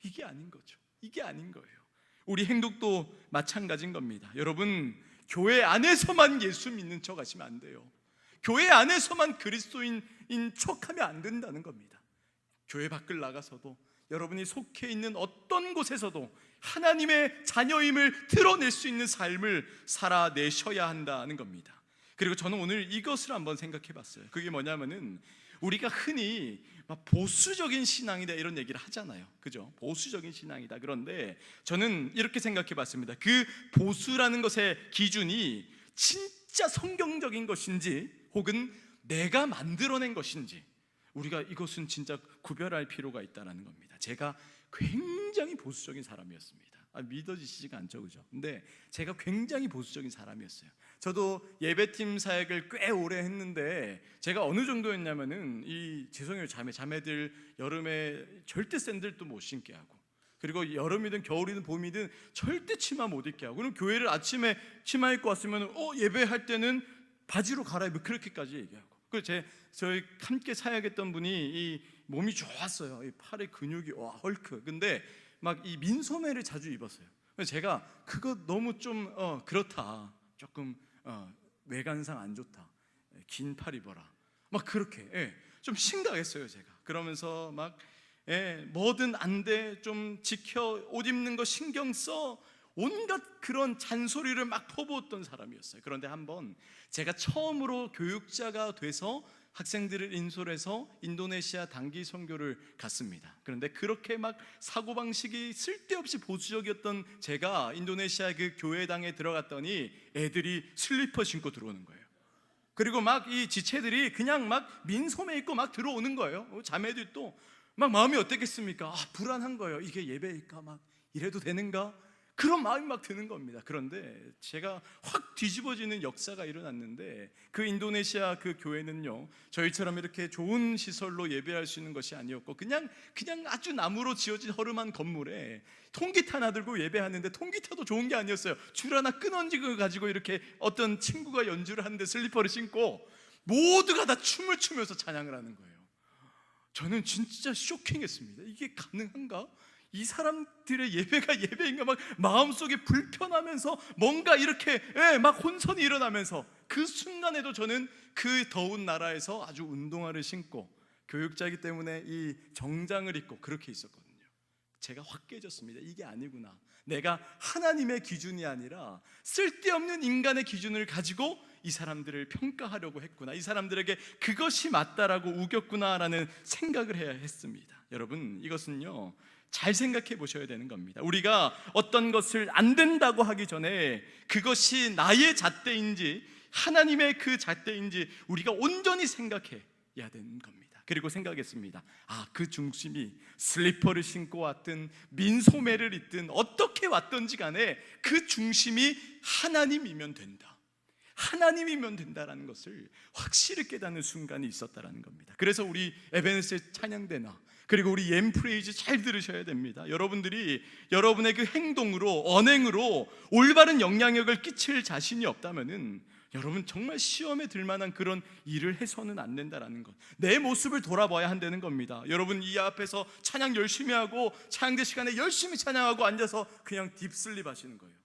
이게 아닌 거죠. 이게 아닌 거예요. 우리 행동도 마찬가지인 겁니다. 여러분, 교회 안에서만 예수 믿는 척 하시면 안 돼요. 교회 안에서만 그리스도인인 척하면 안 된다는 겁니다. 교회 밖을 나가서도, 여러분이 속해 있는 어떤 곳에서도 하나님의 자녀임을 드러낼 수 있는 삶을 살아내셔야 한다는 겁니다. 그리고 저는 오늘 이것을 한번 생각해 봤어요. 그게 뭐냐면은, 우리가 흔히 막 보수적인 신앙이다 이런 얘기를 하잖아요. 그죠? 보수적인 신앙이다. 그런데 저는 이렇게 생각해 봤습니다. 그 보수라는 것의 기준이 진짜 성경적인 것인지 혹은 내가 만들어낸 것인지, 우리가 이것은 진짜 구별할 필요가 있다는 겁니다. 제가 굉장히 보수적인 사람이었습니다. 믿어지시지가 않죠, 그죠? 근데 제가 굉장히 보수적인 사람이었어요. 저도 예배팀 사역을 꽤 오래 했는데, 제가 어느 정도였냐면은, 죄송해요 자매들 여름에 절대 샌들도 못 신게 하고, 그리고 여름이든 겨울이든 봄이든 절대 치마 못 입게 하고, 그럼 교회를 아침에 치마 입고 왔으면 예배할 때는 바지로 갈아입고, 그렇게까지 얘기하고. 저희 함께 사역했던 분이 이 몸이 좋았어요. 이 팔의 근육이 헐크. 근데 막 이 민소매를 자주 입었어요. 그래서 제가 그거 너무 좀 그렇다. 조금 외관상 안 좋다. 긴 팔 입어라. 막 그렇게 좀 심각했어요, 제가. 그러면서 막 뭐든 안 돼. 좀 지켜. 옷 입는 거 신경 써. 온갖 그런 잔소리를 막 퍼부었던 사람이었어요. 그런데 한번 제가 처음으로 교육자가 돼서 학생들을 인솔해서 인도네시아 단기 선교를 갔습니다. 그런데 그렇게 막 사고방식이 쓸데없이 보수적이었던 제가 인도네시아 그 교회당에 들어갔더니 애들이 슬리퍼 신고 들어오는 거예요. 그리고 막 이 지체들이 그냥 막 민소매 입고 막 들어오는 거예요. 자매들도 막 마음이 어땠겠습니까? 불안한 거예요. 이게 예배일까? 막 이래도 되는가? 그런 마음이 막 드는 겁니다. 그런데 제가 확 뒤집어지는 역사가 일어났는데, 그 인도네시아 그 교회는요, 저희처럼 이렇게 좋은 시설로 예배할 수 있는 것이 아니었고, 그냥 아주 나무로 지어진 허름한 건물에 통기타 하나 들고 예배하는데, 통기타도 좋은 게 아니었어요. 줄 하나 끊어지고 가지고 이렇게 어떤 친구가 연주를 하는데 슬리퍼를 신고 모두가 다 춤을 추면서 찬양을 하는 거예요. 저는 진짜 쇼킹했습니다. 이게 가능한가? 이 사람들의 예배가 예배인가? 막 마음속에 불편하면서 뭔가 이렇게 막 혼선이 일어나면서, 그 순간에도 저는 그 더운 나라에서 아주 운동화를 신고 교육자이기 때문에 이 정장을 입고 그렇게 있었거든요. 제가 확 깨졌습니다. 이게 아니구나. 내가 하나님의 기준이 아니라 쓸데없는 인간의 기준을 가지고 이 사람들을 평가하려고 했구나. 이 사람들에게 그것이 맞다라고 우겼구나라는 생각을 해야 했습니다. 여러분, 이것은요 잘 생각해 보셔야 되는 겁니다. 우리가 어떤 것을 안 된다고 하기 전에 그것이 나의 잣대인지 하나님의 그 잣대인지 우리가 온전히 생각해야 되는 겁니다. 그리고 생각했습니다. 그 중심이 슬리퍼를 신고 왔든 민소매를 입든 어떻게 왔든지 간에 그 중심이 하나님이면 된다. 하나님이면 된다라는 것을 확실히 깨닫는 순간이 있었다라는 겁니다. 그래서 우리 에베네스의 찬양대나 그리고 우리 옌프레이즈 잘 들으셔야 됩니다. 여러분들이 여러분의 그 행동으로, 언행으로 올바른 영향력을 끼칠 자신이 없다면은 여러분 정말 시험에 들 만한 그런 일을 해서는 안 된다라는 것, 내 모습을 돌아봐야 한다는 겁니다. 여러분 이 앞에서 찬양 열심히 하고 찬양대 시간에 열심히 찬양하고 앉아서 그냥 딥슬립 하시는 거예요.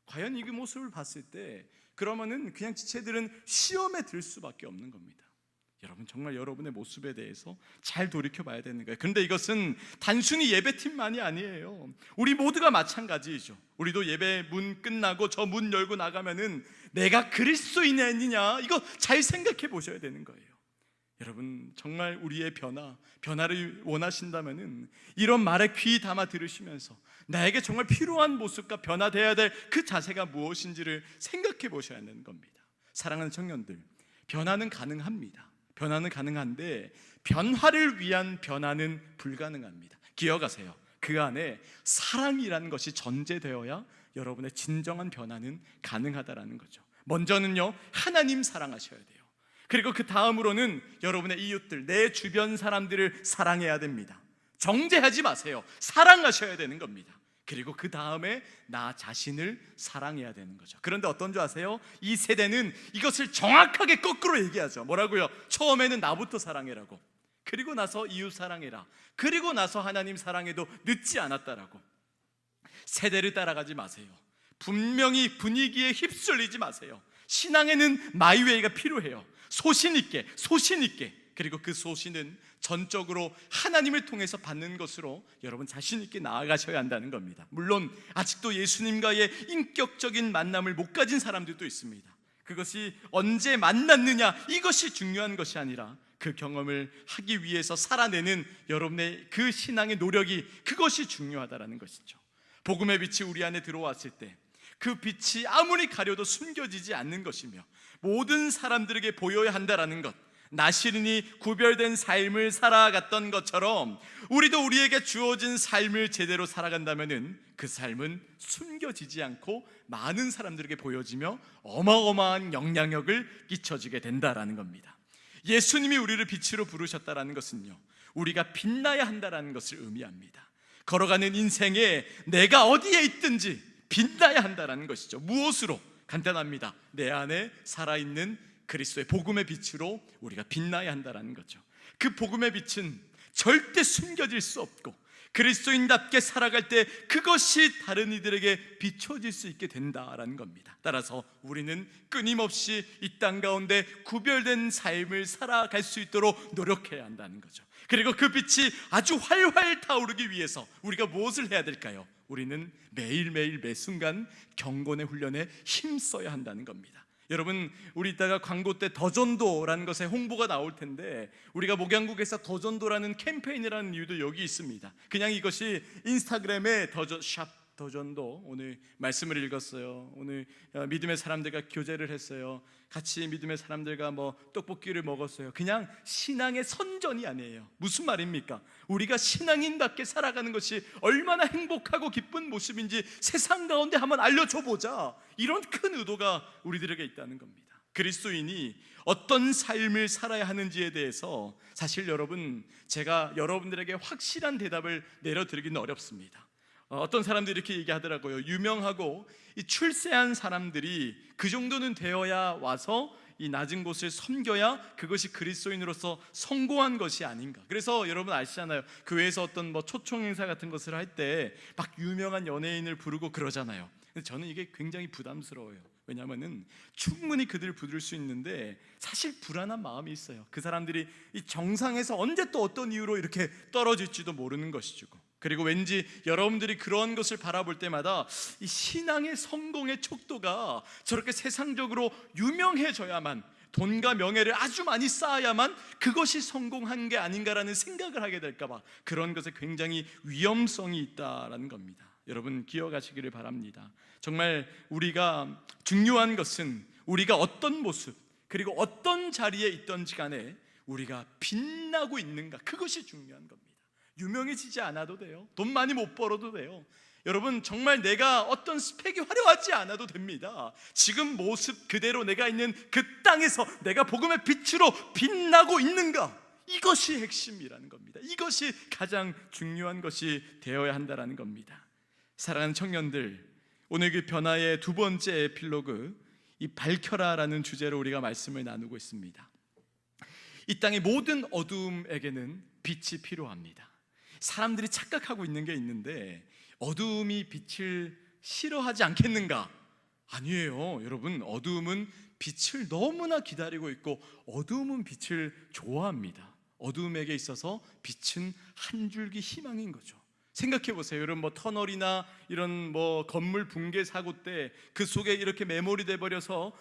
과연 이 모습을 봤을 때 그러면은 그냥 지체들은 시험에 들 수밖에 없는 겁니다. 여러분 정말 여러분의 모습에 대해서 잘 돌이켜 봐야 되는 거예요. 그런데 이것은 단순히 예배팀만이 아니에요. 우리 모두가 마찬가지이죠. 우리도 예배 문 끝나고 저 문 열고 나가면은 내가 그리스도인이냐 이거 잘 생각해 보셔야 되는 거예요. 여러분 정말 우리의 변화를 원하신다면은 이런 말에 귀 담아 들으시면서 나에게 정말 필요한 모습과 변화되어야 될 그 자세가 무엇인지를 생각해 보셔야 하는 겁니다. 사랑하는 청년들, 변화는 가능합니다. 변화는 가능한데 변화를 위한 변화는 불가능합니다. 기억하세요. 그 안에 사랑이라는 것이 전제되어야 여러분의 진정한 변화는 가능하다라는 거죠. 먼저는요, 하나님 사랑하셔야 돼요. 그리고 그 다음으로는 여러분의 이웃들, 내 주변 사람들을 사랑해야 됩니다. 정죄하지 마세요. 사랑하셔야 되는 겁니다. 그리고 그 다음에 나 자신을 사랑해야 되는 거죠. 그런데 어떤 줄 아세요? 이 세대는 이것을 정확하게 거꾸로 얘기하죠. 뭐라고요? 처음에는 나부터 사랑해라고, 그리고 나서 이웃 사랑해라, 그리고 나서 하나님 사랑해도 늦지 않았다라고. 세대를 따라가지 마세요. 분명히 분위기에 휩쓸리지 마세요. 신앙에는 마이웨이가 필요해요. 소신 있게. 그리고 그 소신은 전적으로 하나님을 통해서 받는 것으로 여러분 자신 있게 나아가셔야 한다는 겁니다. 물론 아직도 예수님과의 인격적인 만남을 못 가진 사람들도 있습니다. 그것이 언제 만났느냐, 이것이 중요한 것이 아니라 그 경험을 하기 위해서 살아내는 여러분의 그 신앙의 노력이, 그것이 중요하다는 것이죠. 복음의 빛이 우리 안에 들어왔을 때 그 빛이 아무리 가려도 숨겨지지 않는 것이며 모든 사람들에게 보여야 한다라는 것, 나시린이 구별된 삶을 살아갔던 것처럼 우리도 우리에게 주어진 삶을 제대로 살아간다면 그 삶은 숨겨지지 않고 많은 사람들에게 보여지며 어마어마한 영향력을 끼쳐주게 된다라는 겁니다. 예수님이 우리를 빛으로 부르셨다라는 것은요, 우리가 빛나야 한다라는 것을 의미합니다. 걸어가는 인생에 내가 어디에 있든지 빛나야 한다라는 것이죠. 무엇으로? 간단합니다. 내 안에 살아있는 그리스도의 복음의 빛으로 우리가 빛나야 한다라는 거죠. 그 복음의 빛은 절대 숨겨질 수 없고 그리스도인답게 살아갈 때 그것이 다른 이들에게 비춰질 수 있게 된다라는 겁니다. 따라서 우리는 끊임없이 이 땅 가운데 구별된 삶을 살아갈 수 있도록 노력해야 한다는 거죠. 그리고 그 빛이 아주 활활 타오르기 위해서 우리가 무엇을 해야 될까요? 우리는 매일매일 매순간 경건의 훈련에 힘써야 한다는 겁니다. 여러분, 우리 이따가 광고 때 더전도라는 것에 홍보가 나올 텐데 우리가 목양국에서 더전도라는 캠페인이라는 이유도 여기 있습니다. 그냥 이것이 인스타그램에 샵 더전도, 오늘 말씀을 읽었어요. 오늘 믿음의 사람들과 교제를 했어요. 같이 믿음의 사람들과 떡볶이를 먹었어요. 그냥 신앙의 선전이 아니에요. 무슨 말입니까? 우리가 신앙인답게 살아가는 것이 얼마나 행복하고 기쁜 모습인지 세상 가운데 한번 알려줘 보자, 이런 큰 의도가 우리들에게 있다는 겁니다. 그리스도인이 어떤 삶을 살아야 하는지에 대해서 사실 여러분, 제가 여러분들에게 확실한 대답을 내려드리기는 어렵습니다. 어떤 사람들이 이렇게 얘기하더라고요. 유명하고 이 출세한 사람들이 그 정도는 되어야 와서 이 낮은 곳을 섬겨야 그것이 그리스도인으로서 성공한 것이 아닌가. 그래서 여러분 아시잖아요. 교회에서 어떤 초청 행사 같은 것을 할 때 막 유명한 연예인을 부르고 그러잖아요. 근데 저는 이게 굉장히 부담스러워요. 왜냐하면은 충분히 그들을 부를 수 있는데 사실 불안한 마음이 있어요. 그 사람들이 이 정상에서 언제 또 어떤 이유로 이렇게 떨어질지도 모르는 것이죠. 그리고 왠지 여러분들이 그런 것을 바라볼 때마다 이 신앙의 성공의 척도가 저렇게 세상적으로 유명해져야만, 돈과 명예를 아주 많이 쌓아야만 그것이 성공한 게 아닌가라는 생각을 하게 될까 봐 그런 것에 굉장히 위험성이 있다라는 겁니다. 여러분 기억하시기를 바랍니다. 정말 우리가 중요한 것은 우리가 어떤 모습 그리고 어떤 자리에 있던지 간에 우리가 빛나고 있는가, 그것이 중요한 겁니다. 유명해지지 않아도 돼요. 돈 많이 못 벌어도 돼요. 여러분 정말 내가 어떤 스펙이 화려하지 않아도 됩니다. 지금 모습 그대로 내가 있는 그 땅에서 내가 복음의 빛으로 빛나고 있는가, 이것이 핵심이라는 겁니다. 이것이 가장 중요한 것이 되어야 한다는 겁니다. 사랑하는 청년들, 오늘 그 변화의 두 번째 에필로그, 이 밝혀라라는 주제로 우리가 말씀을 나누고 있습니다. 이 땅의 모든 어두움에게는 빛이 필요합니다. 사람들이 착각하고 있는 게 있는데 어두움이 빛을 싫어하지 않겠는가? 아니에요. 여러분, 어두움은 빛을 너무나 기다리고 있고 어두움은 빛을 좋아합니다. 어두움에게 있어서 빛은 한 줄기 희망인 거죠. 생각해 보세요. 이런 터널이나 이런 건물 붕괴 사고 때 그 속에 이렇게 매몰이 돼 버려서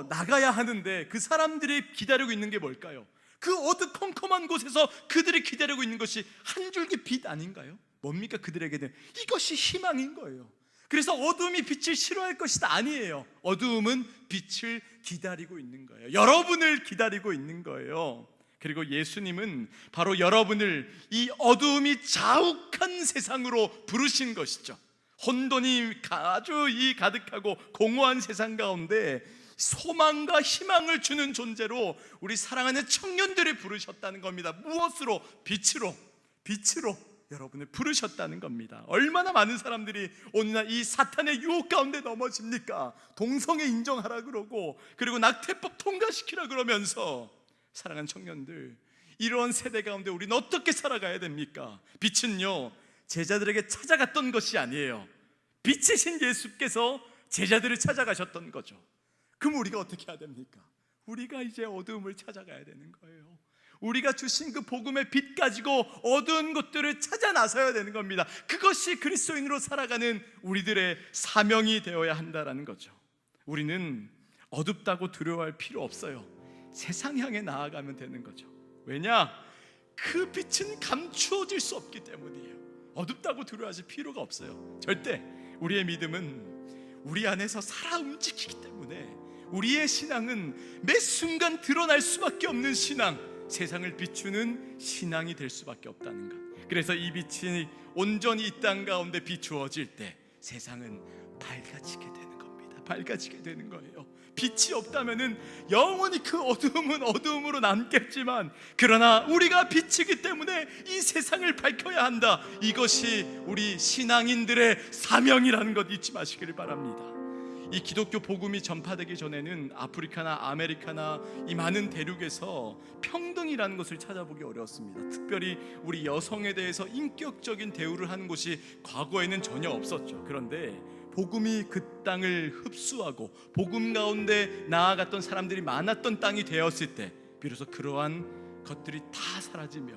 나가야 하는데 그 사람들이 기다리고 있는 게 뭘까요? 그 어두컴컴한 곳에서 그들이 기다리고 있는 것이 한 줄기 빛 아닌가요? 뭡니까? 그들에게는 이것이 희망인 거예요. 그래서 어둠이 빛을 싫어할 것이다 아니에요. 어두움은 빛을 기다리고 있는 거예요. 여러분을 기다리고 있는 거예요. 그리고 예수님은 바로 여러분을 이 어두움이 자욱한 세상으로 부르신 것이죠. 혼돈이 아주 가득하고 공허한 세상 가운데 소망과 희망을 주는 존재로 우리 사랑하는 청년들을 부르셨다는 겁니다. 무엇으로? 빛으로 여러분을 부르셨다는 겁니다. 얼마나 많은 사람들이 오늘날 이 사탄의 유혹 가운데 넘어집니까? 동성애 인정하라 그러고, 그리고 낙태법 통과시키라 그러면서, 사랑하는 청년들, 이런 세대 가운데 우리는 어떻게 살아가야 됩니까? 빛은요, 제자들에게 찾아갔던 것이 아니에요. 빛이신 예수께서 제자들을 찾아가셨던 거죠. 그럼 우리가 어떻게 해야 됩니까? 우리가 이제 어두움을 찾아가야 되는 거예요. 우리가 주신 그 복음의 빛 가지고 어두운 곳들을 찾아 나서야 되는 겁니다. 그것이 그리스도인으로 살아가는 우리들의 사명이 되어야 한다는 거죠. 우리는 어둡다고 두려워할 필요 없어요. 세상 향해 나아가면 되는 거죠. 왜냐? 그 빛은 감추어질 수 없기 때문이에요. 어둡다고 두려워하실 필요가 없어요. 절대. 우리의 믿음은 우리 안에서 살아 움직이기 때문에 우리의 신앙은 매 순간 드러날 수밖에 없는 신앙, 세상을 비추는 신앙이 될 수밖에 없다는 것. 그래서 이 빛이 온전히 이 땅 가운데 비추어질 때 세상은 밝아지게 되는 겁니다. 밝아지게 되는 거예요. 빛이 없다면은 영원히 그 어두움은 어두움으로 남겠지만, 그러나 우리가 빛이기 때문에 이 세상을 밝혀야 한다. 이것이 우리 신앙인들의 사명이라는 것 잊지 마시기를 바랍니다. 이 기독교 복음이 전파되기 전에는 아프리카나 아메리카나 이 많은 대륙에서 평등이라는 것을 찾아보기 어려웠습니다. 특별히 우리 여성에 대해서 인격적인 대우를 하는 곳이 과거에는 전혀 없었죠. 그런데 복음이 그 땅을 흡수하고 복음 가운데 나아갔던 사람들이 많았던 땅이 되었을 때 비로소 그러한 것들이 다 사라지며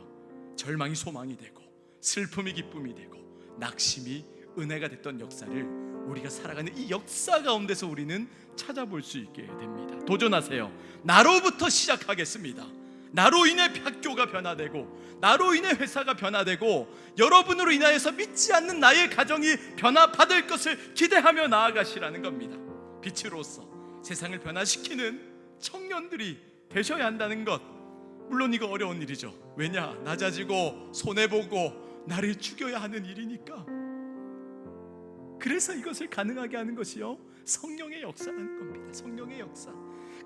절망이 소망이 되고 슬픔이 기쁨이 되고 낙심이 은혜가 됐던 역사를 우리가 살아가는 이 역사 가운데서 우리는 찾아볼 수 있게 됩니다. 도전하세요. 나로부터 시작하겠습니다. 나로 인해 학교가 변화되고, 나로 인해 회사가 변화되고, 여러분으로 인하여서 믿지 않는 나의 가정이 변화받을 것을 기대하며 나아가시라는 겁니다. 빛으로서 세상을 변화시키는 청년들이 되셔야 한다는 것. 물론 이거 어려운 일이죠. 왜냐? 낮아지고 손해보고 나를 죽여야 하는 일이니까. 그래서 이것을 가능하게 하는 것이요, 성령의 역사라는 겁니다. 성령의 역사.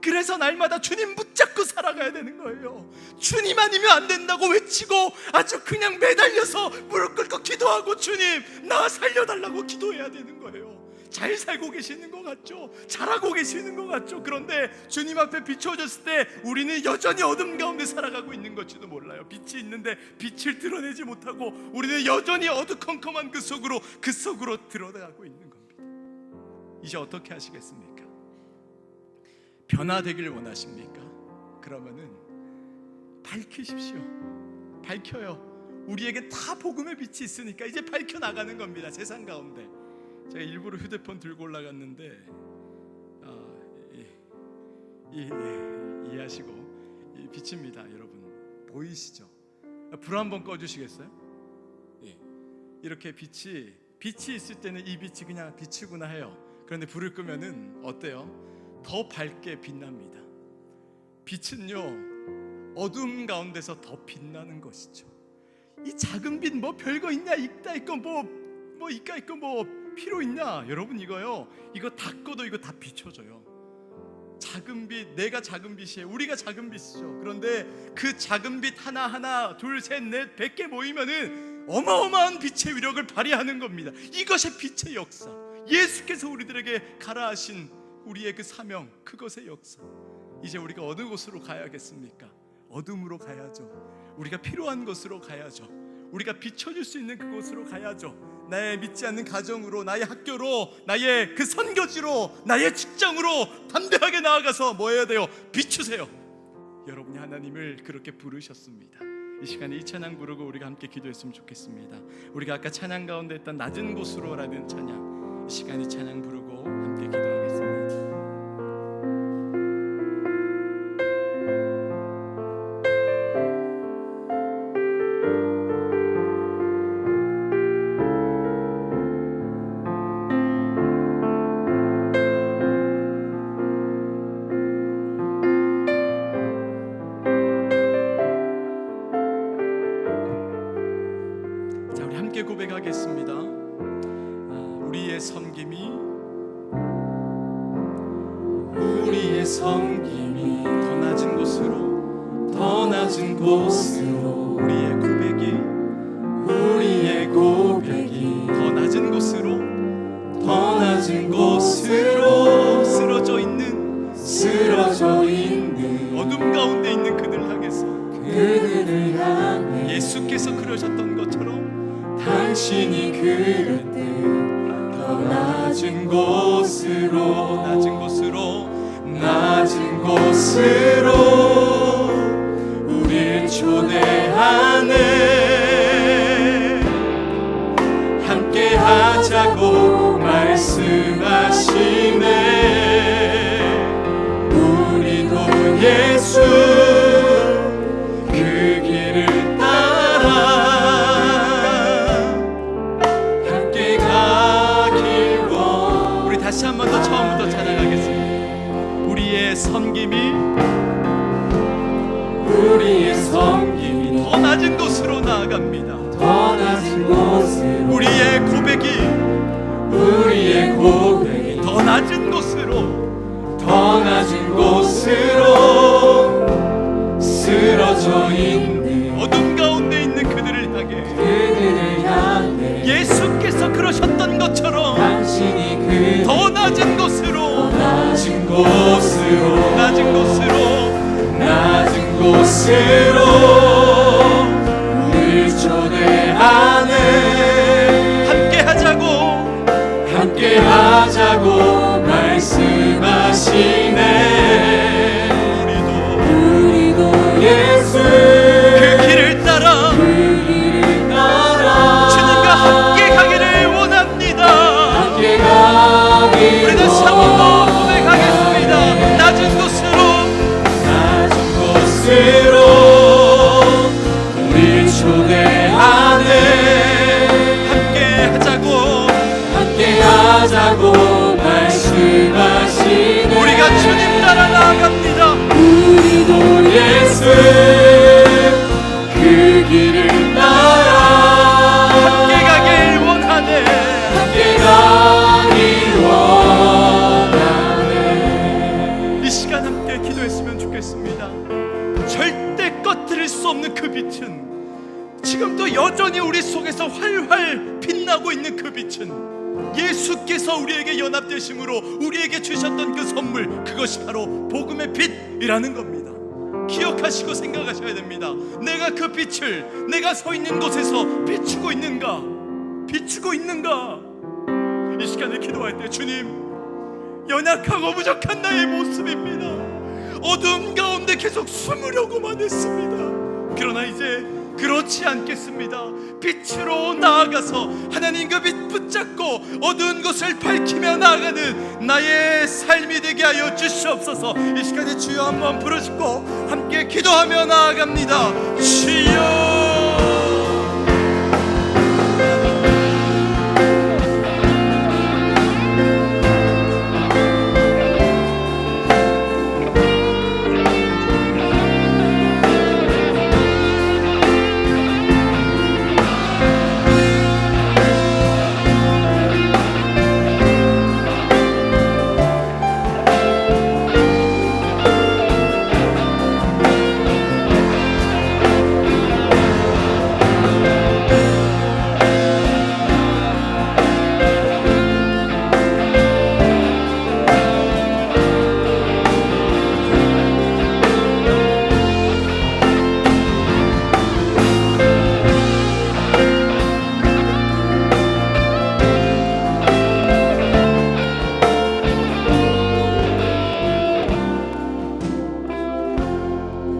그래서 날마다 주님 붙잡고 살아가야 되는 거예요. 주님 아니면 안 된다고 외치고 아주 그냥 매달려서 무릎 꿇고 기도하고 주님 나 살려달라고 기도해야 되는 거예요. 잘 살고 계시는 것 같죠? 잘하고 계시는 것 같죠? 그런데 주님 앞에 비춰졌을 때 우리는 여전히 어둠 가운데 살아가고 있는 것지도 몰라요. 빛이 있는데 빛을 드러내지 못하고 우리는 여전히 어두컴컴한 그 속으로 들어가고 있는 겁니다. 이제 어떻게 하시겠습니까? 변화되기를 원하십니까? 그러면은 밝히십시오. 밝혀요. 우리에게 다 복음의 빛이 있으니까 이제 밝혀 나가는 겁니다. 세상 가운데. 제가 일부러 휴대폰 들고 올라갔는데 이해하시고, 이 빛입니다. 여러분 보이시죠? 불 한번 꺼주시겠어요? 예. 이렇게 빛이 있을 때는 이 빛이 그냥 빛이구나 해요. 그런데 불을 끄면은 어때요? 더 밝게 빛납니다. 빛은요 어둠 가운데서 더 빛나는 것이죠. 이 작은 빛 뭐 별거 있냐? 이따 있고 뭐 이까 있고 뭐 필요 있냐? 여러분 이거 다 꺼도 이거 다 비춰져요. 작은 빛, 내가 작은 빛이에요. 우리가 작은 빛이죠. 그런데 그 작은 빛 하나 둘 셋 넷 100개 모이면은 어마어마한 빛의 위력을 발휘하는 겁니다. 이것이 빛의 역사. 예수께서 우리들에게 가라하신 우리의 그 사명, 그것의 역사. 이제 우리가 어느 곳으로 가야겠습니까? 어둠으로 가야죠. 우리가 필요한 곳으로 가야죠. 우리가 비춰줄 수 있는 그곳으로 가야죠. 나의 믿지 않는 가정으로, 나의 학교로, 나의 그 선교지로, 나의 직장으로 담대하게 나아가서 뭐 해야 돼요? 비추세요. 여러분이 하나님을 그렇게 부르셨습니다. 이 시간에 이 찬양 부르고 우리가 함께 기도했으면 좋겠습니다. 우리가 아까 찬양 가운데 했던 낮은 곳으로라는 찬양, 이 시간에 찬양 부르고 함께 기도하겠습니다. 고백하겠습니다. 우리의 섬김이 더 낮은 곳으로 우리의 고백이 더 낮은 곳으로 쓰러져 있는 어둠 가운데 있는 그들을 향해서 예수께서 그러셨던 것처럼 당신이 그럴 때 더 낮은 곳으로 우릴 초대하네. 함께 하자고 말씀하시네. 우리도 예수 그 길을 따라 함께 가길 원. 우리 다시 한 번 더 처음부터 찬양하겠습니다. 우리의 섬김이 더 낮은 곳으로 나아갑니다. 우리의 고백이 더 낮은 곳으로 쓰러져 있는 어둠 가운데 있는 그들을 향해 예수께서 그러셨던 것처럼 당신이 더 낮은 곳으로 우릴 초대하네. 함께 하자고 말씀하시네. 우리도 예수 그 길을 따라 주님과 함께 가기를 원합니다. 우리 다시 한 번 더 고백하겠습니다. 낮은 곳으로 우릴 초대하네. 함께 하자고 말씀하시네. 우리가 주님 따라 나아갑니다. 우리도 예수 그 길을 따라 함께 가길 원하네. 이 시간 함께 기도했으면 좋겠습니다. 절대 꺼뜨릴 수 없는 그 빛은 지금도 여전히 우리 속에서 활활 빛나고 있는 그 빛은 예수께서 우리에게 연합되심으로 우리에게 주셨던 그 선물, 그것이 바로 복음의 빛이라는 겁니다. 기억하시고 생각하셔야 됩니다. 내가 그 빛을 내가 서 있는 곳에서 비추고 있는가? 이 시간에 기도할 때 주님, 연약하고 부족한 나의 모습입니다. 어둠 가운데 계속 숨으려고만 했습니다. 그러나 이제 그렇지 않겠습니다. 빛으로 나아가서 하나님 그 빛 붙잡고 어두운 곳을 밝히며 나아가는 나의 삶이 되게 하여 주시옵소서. 이 시간에 주여 한번 부르짖고 함께 기도하며 나아갑니다. 주여,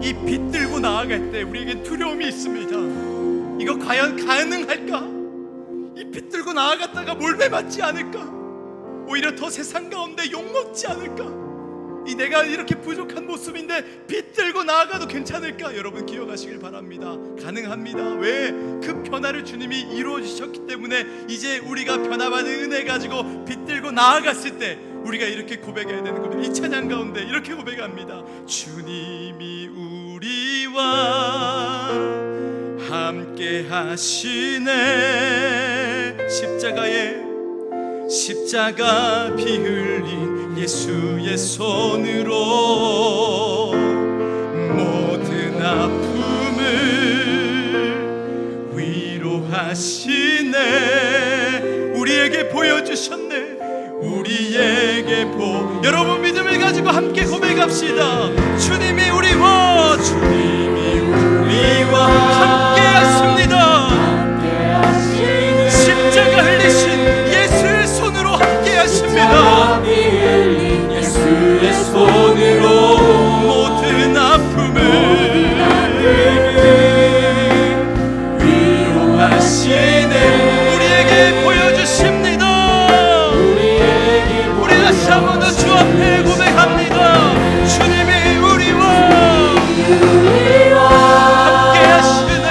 이 빛 들고 나아갈 때 우리에게 두려움이 있습니다. 이거 과연 가능할까? 이 빛 들고 나아갔다가 몰매 맞지 않을까? 오히려 더 세상 가운데 욕먹지 않을까? 이 내가 이렇게 부족한 모습인데 빛 들고 나아가도 괜찮을까? 여러분 기억하시길 바랍니다. 가능합니다. 왜? 그 변화를 주님이 이루어 주셨기 때문에 이제 우리가 변화받은 은혜 가지고 빛 들고 나아갔을 때 우리가 이렇게 고백해야 되는 겁니다. 이 찬양 가운데 이렇게 고백합니다. 주님이 우리와 함께 하시네. 십자가 피 흘린 예수의 손으로 모든 아픔을 위로하시네. 우리에게 보여주셨네. 여러분 믿음을 가지고 함께 고백합시다. 주님이 우리와 함께 하십니다. 십자가 흘리신 예수의 손으로 함께 하십니다. 예수의 손으로 모든 아픔을 위로하시네. 우리에게 보여주십니다. 우리 다시 한 번 더 주 앞에 고백합니다. 주님이 우리와 함께 하시네.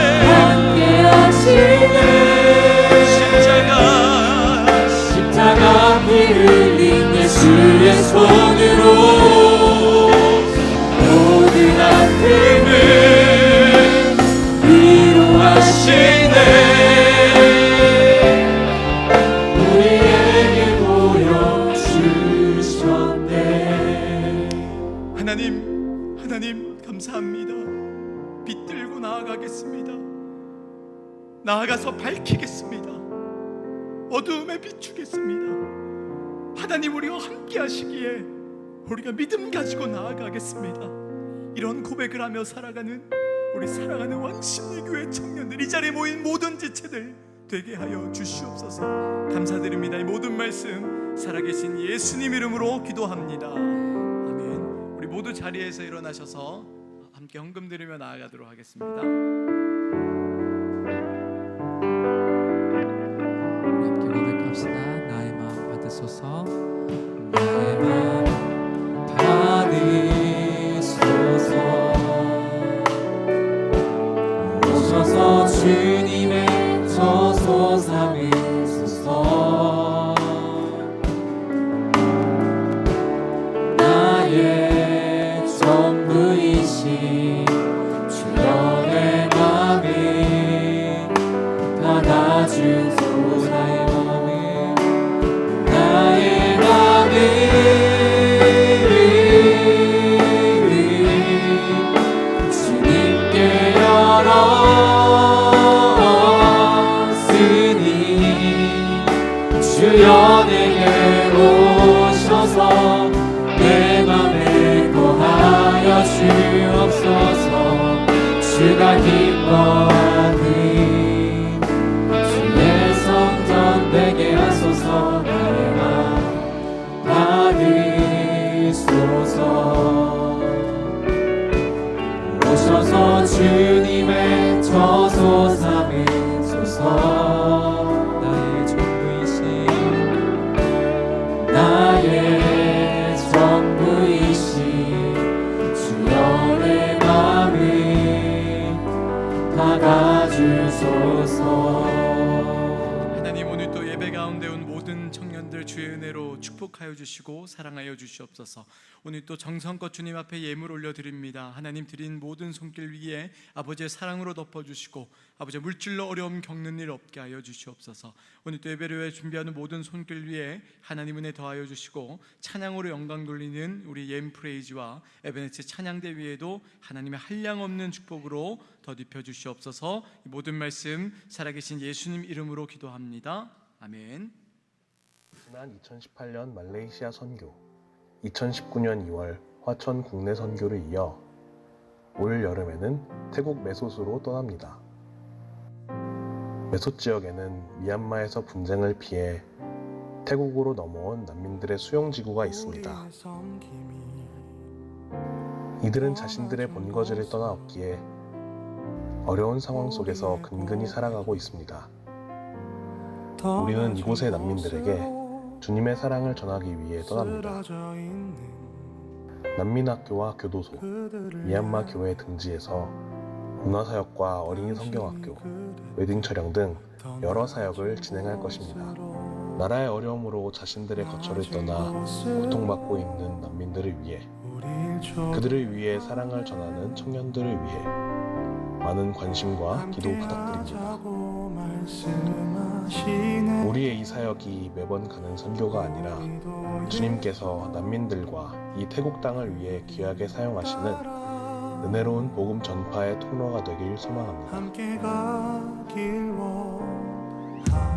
십자가 피 흘린 예수의 손으로 모든 아픔을 위로하시네. 우리에게 보여주셨네. 하나님 감사합니다. 빛들고 나아가겠습니다. 나아가서 밝히겠습니다. 어두움에 비추겠습니다. 하나님 우리와 함께 하시기에 우리가 믿음 가지고 나아가겠습니다. 이런 고백을 하며 살아가는 우리 사랑하는 왕십리 교회 청년들, 이 자리에 모인 모든 지체들 되게 하여 주시옵소서. 감사드립니다. 이 모든 말씀 살아계신 예수님 이름으로 기도합니다. 아멘. 우리 모두 자리에서 일어나셔서 함께 헌금 드리며 나아가도록 하겠습니다. 함께 고백합시다. 나의 마음 받으소서. 나의 마음 받으소서. 오셔서 주님의 저소 삼으소서. 나의 전부이신 주여 내 맘을 받아주소서. 나의 맘을 주님께 열었으니 주여 내게 오셔서 내 맘에 거하여 주옵소서. 주가 기뻐하는 주의 성전 되게 하소서. 나의 맘 받으소서. 오셔서 주님의 저소 삼으소서. 나의 전부이신 나의 전부이신 주여 내 맘을 받아주소서. 하나님 오늘 또 예배 가운데 온 모든 청년들 주의 은혜로 축복하여 주시고 사랑하여 주시옵소서. 오늘 또 정성껏 주님 앞에 예물 올려드립니다. 하나님 드린 모든 손길 위에 아버지의 사랑으로 덮어주시고 아버지의 물질로 어려움 겪는 일 없게 하여 주시옵소서. 오늘 또 예배를 위해 준비하는 모든 손길 위에 하나님 은혜 더하여 주시고 찬양으로 영광 돌리는 우리 옌프레이즈와 에베네체 찬양대 위에도 하나님의 한량없는 축복으로 덧입혀 주시옵소서. 이 모든 말씀 살아계신 예수님 이름으로 기도합니다. 아멘. 지난 2018년 말레이시아 선교, 2019년 2월 화천 국내 선교를 이어 올 여름에는 태국 메소스로 떠납니다. 메소 지역에는 미얀마에서 분쟁을 피해 태국으로 넘어온 난민들의 수용지구가 있습니다. 이들은 자신들의 본거지를 떠나왔기에 어려운 상황 속에서 근근히 살아가고 있습니다. 우리는 이곳의 난민들에게 주님의 사랑을 전하기 위해 떠납니다. 난민학교와 교도소, 미얀마 교회 등지에서 문화사역과 어린이 성경학교, 웨딩 촬영 등 여러 사역을 진행할 것입니다. 나라의 어려움으로 자신들의 거처를 떠나 고통받고 있는 난민들을 위해, 그들을 위해 사랑을 전하는 청년들을 위해 많은 관심과 기도 부탁드립니다. 우리의 이 사역이 매번 가는 선교가 아니라 주님께서 난민들과 이 태국 땅을 위해 귀하게 사용하시는 은혜로운 복음 전파의 통로가 되길 소망합니다. 함께 가길 원하네.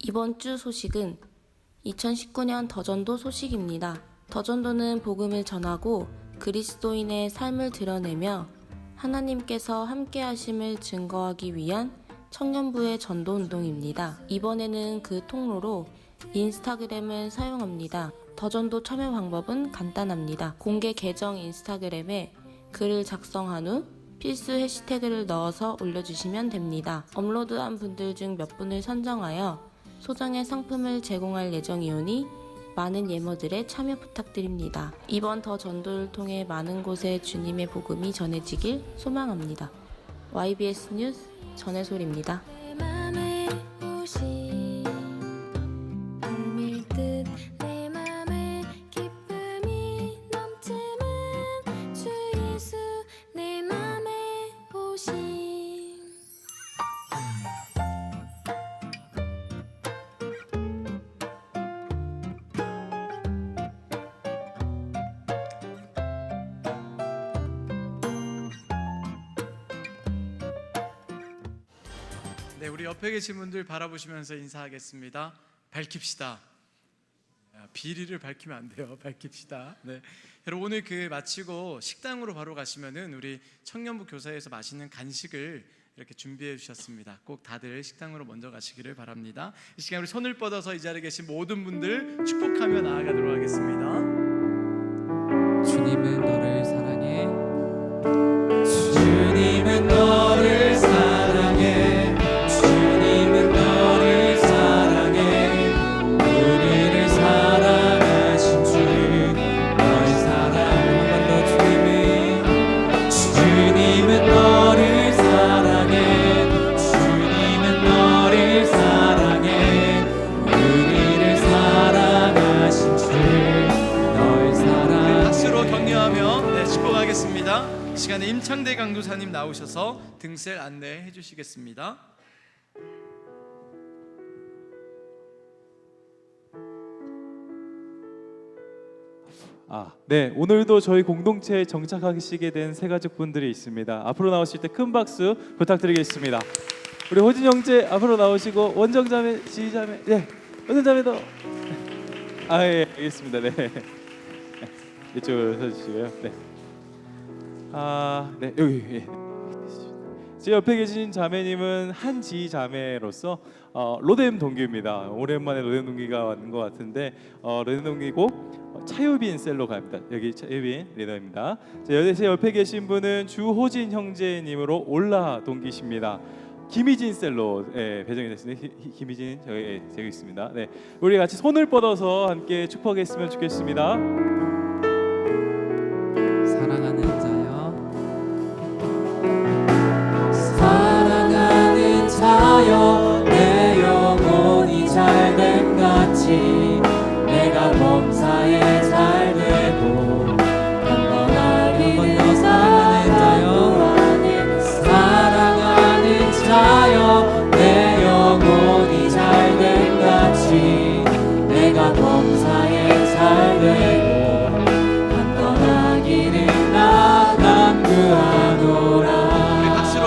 이번 주 소식은 2019년 더전도 소식입니다. 더전도는 복음을 전하고 그리스도인의 삶을 드러내며 하나님께서 함께 하심을 증거하기 위한 청년부의 전도 운동입니다. 이번에는 그 통로로 인스타그램을 사용합니다. 더전도 참여 방법은 간단합니다. 공개 계정 인스타그램에 글을 작성한 후 필수 해시태그를 넣어서 올려주시면 됩니다. 업로드한 분들 중 몇 분을 선정하여 소정의 상품을 제공할 예정이오니 많은 예모들의 참여 부탁드립니다. 이번 더 전도를 통해 많은 곳에 주님의 복음이 전해지길 소망합니다. YBS 뉴스 전해솔입니다. 네, 우리 옆에 계신 분들 바라보시면서 인사하겠습니다. 밝힙시다. 비리를 밝히면 안 돼요. 밝힙시다. 네. 여러분 오늘 마치고 식당으로 바로 가시면은 우리 청년부 교사에서 맛있는 간식을 이렇게 준비해 주셨습니다. 꼭 다들 식당으로 먼저 가시기를 바랍니다. 이 시간 우리 손을 뻗어서 이 자리에 계신 모든 분들 축복하며 나아가도록 하겠습니다. 주님은 너를 사랑해. 주님은 너를 사랑해. 주님은 너를 사랑해. 우리를 사랑하신 주 너를 사랑해. 한 번 더 주님은 너를 사랑해. 주님은 너를 사랑해. 우리를 사랑하신 주 너를 사랑해. 박수로 격려하며 축복하겠습니다. 이 시간에 임창대 강도사님 나오셔서 등셀 안내해 주시겠습니다. 네, 오늘도 저희 공동체에 정착하시게 된 세 가족분들이 있습니다. 앞으로 나오실 때 큰 박수 부탁드리겠습니다. 우리 호진 형제 앞으로 나오시고 원정자매, 지자매, 네, 원정자매도 예, 알겠습니다. 네, 이쪽으로 서주시고요. 네, 네, 여기. 예. 제 옆에 계신 자매님은 한지 자매로서 로뎀 동기입니다. 오랜만에 로뎀 동기가 왔는 것 같은데 로뎀 동기고 차유빈 셀로 갑니다. 여기 차유빈 리더입니다. 제 옆에 계신 분은 주호진 형제님으로 올라 동기십니다. 김희진 셀로 배정이 됐습니다. 김희진 저기 있습니다. 네, 우리 같이 손을 뻗어서 함께 축복했으면 좋겠습니다. 사랑하는 자여, 사랑하는 자여, 내 영혼이 잘됨 같이 내가 범사에 잘되고 한번 더 사랑하는 자여, 사랑하는 자여, 내 영혼이 잘됨 같이 내가 범사에 잘되고 한 떠나기를 나 간구하노라.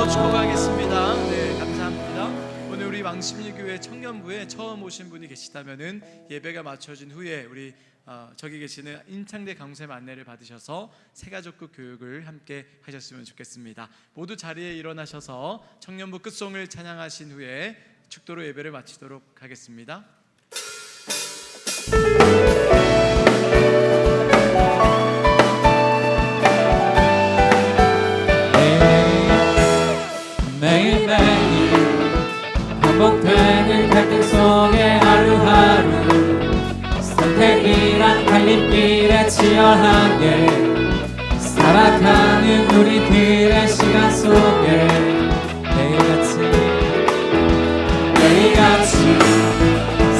축복하겠습니다. 네, 감사합니다. 오늘 우리 왕십리교회 청년부에 처음 오신 분이 계시다면은 예배가 마쳐진 후에 우리 저기 계시는 임창대 강사의 안내를 받으셔서 새가족국 교육을 함께 하셨으면 좋겠습니다. 모두 자리에 일어나셔서 청년부 끝송을 찬양하신 후에 축도로 예배를 마치도록 하겠습니다. 매일매일 반복되는 갈등 속에 하루하루 선택이란 갈림길에 치열하게 살아가는 우리들의 시간 속에 매일같이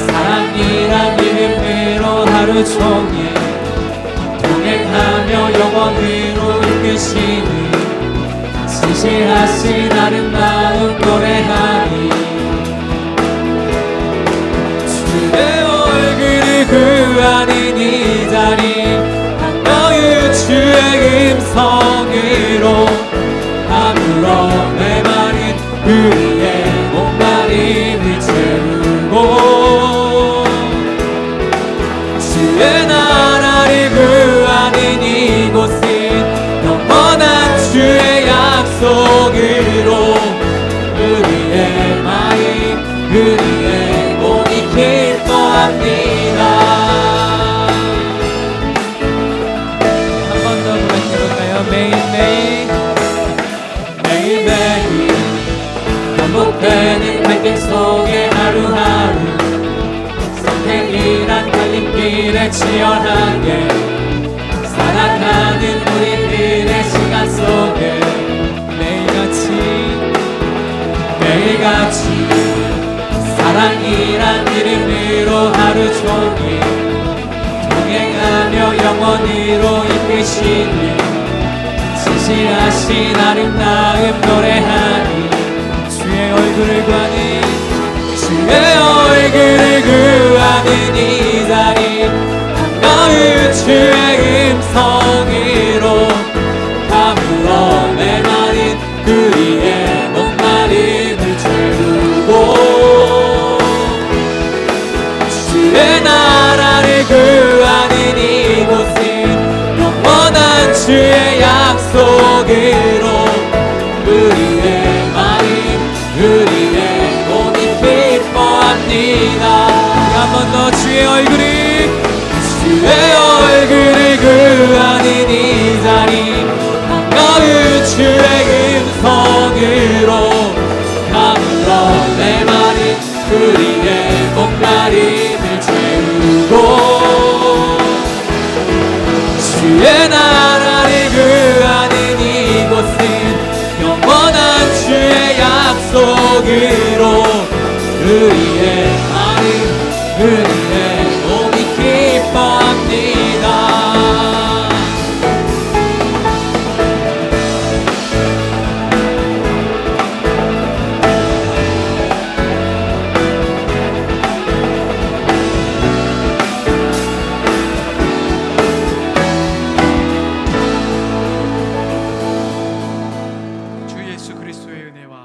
사랑이란 이름으로 하루 종일 동행하며 영원으로 이끄시는 진실하신 아름다운 노래하리. 주의 얼굴을 구하는 이 자리 너의 주의 음성으로 아무런 메마른 우리의 목마름을 채우고 주의 나라를 구하는 이곳은 영원한 주의 약속으로 우리의 마음 우리의 몸이 기뻐합니다. 매일매일 반복되는 갈등 속에 하루하루 선택이란 갈림길에 치열하게 살아가는 우리들의 시간 속에 매일같이 사랑이란 이름으로 하루 종일 동행하며 영원히로 이끄시는 진실하신 아름다움 노래하니 주의 얼굴을 구하는 이 자리 너의 주의 음성으로 아무런 메마른 우리의 목마름을 채우고 주의 나라를 구하는 이곳은 영원한 주의 약속으로 우리의 마음 우리의 몸이 기뻐합니다. 한 번 더 주의 얼굴을 구하는 이 자리 너의 주의 음성으로 아무런 메마른 우리의 목마름을 채우고 주의 나라를 구하는 이곳은 영원한 주의 약속으로 우리의 마음 우리의 몸이 기뻐합니다.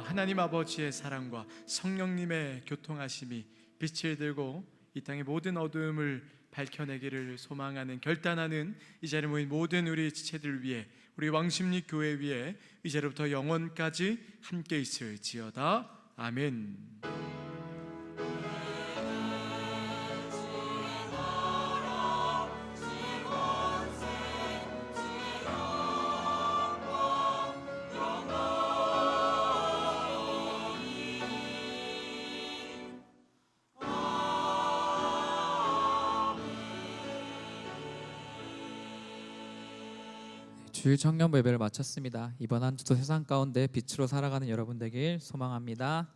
하나님 아버지의 사랑과 성령님의 교통하심이 빛을 들고 이 땅의 모든 어두움을 밝혀내기를 소망하는 결단하는 이 자리에 모인 모든 우리 지체들 위해 우리 왕십리 교회 위에 이제로부터 영원까지 함께 있을지어다. 아멘. 주일 청년 예배를 마쳤습니다. 이번 한 주도 세상 가운데 빛으로 살아가는 여러분 되길 소망합니다.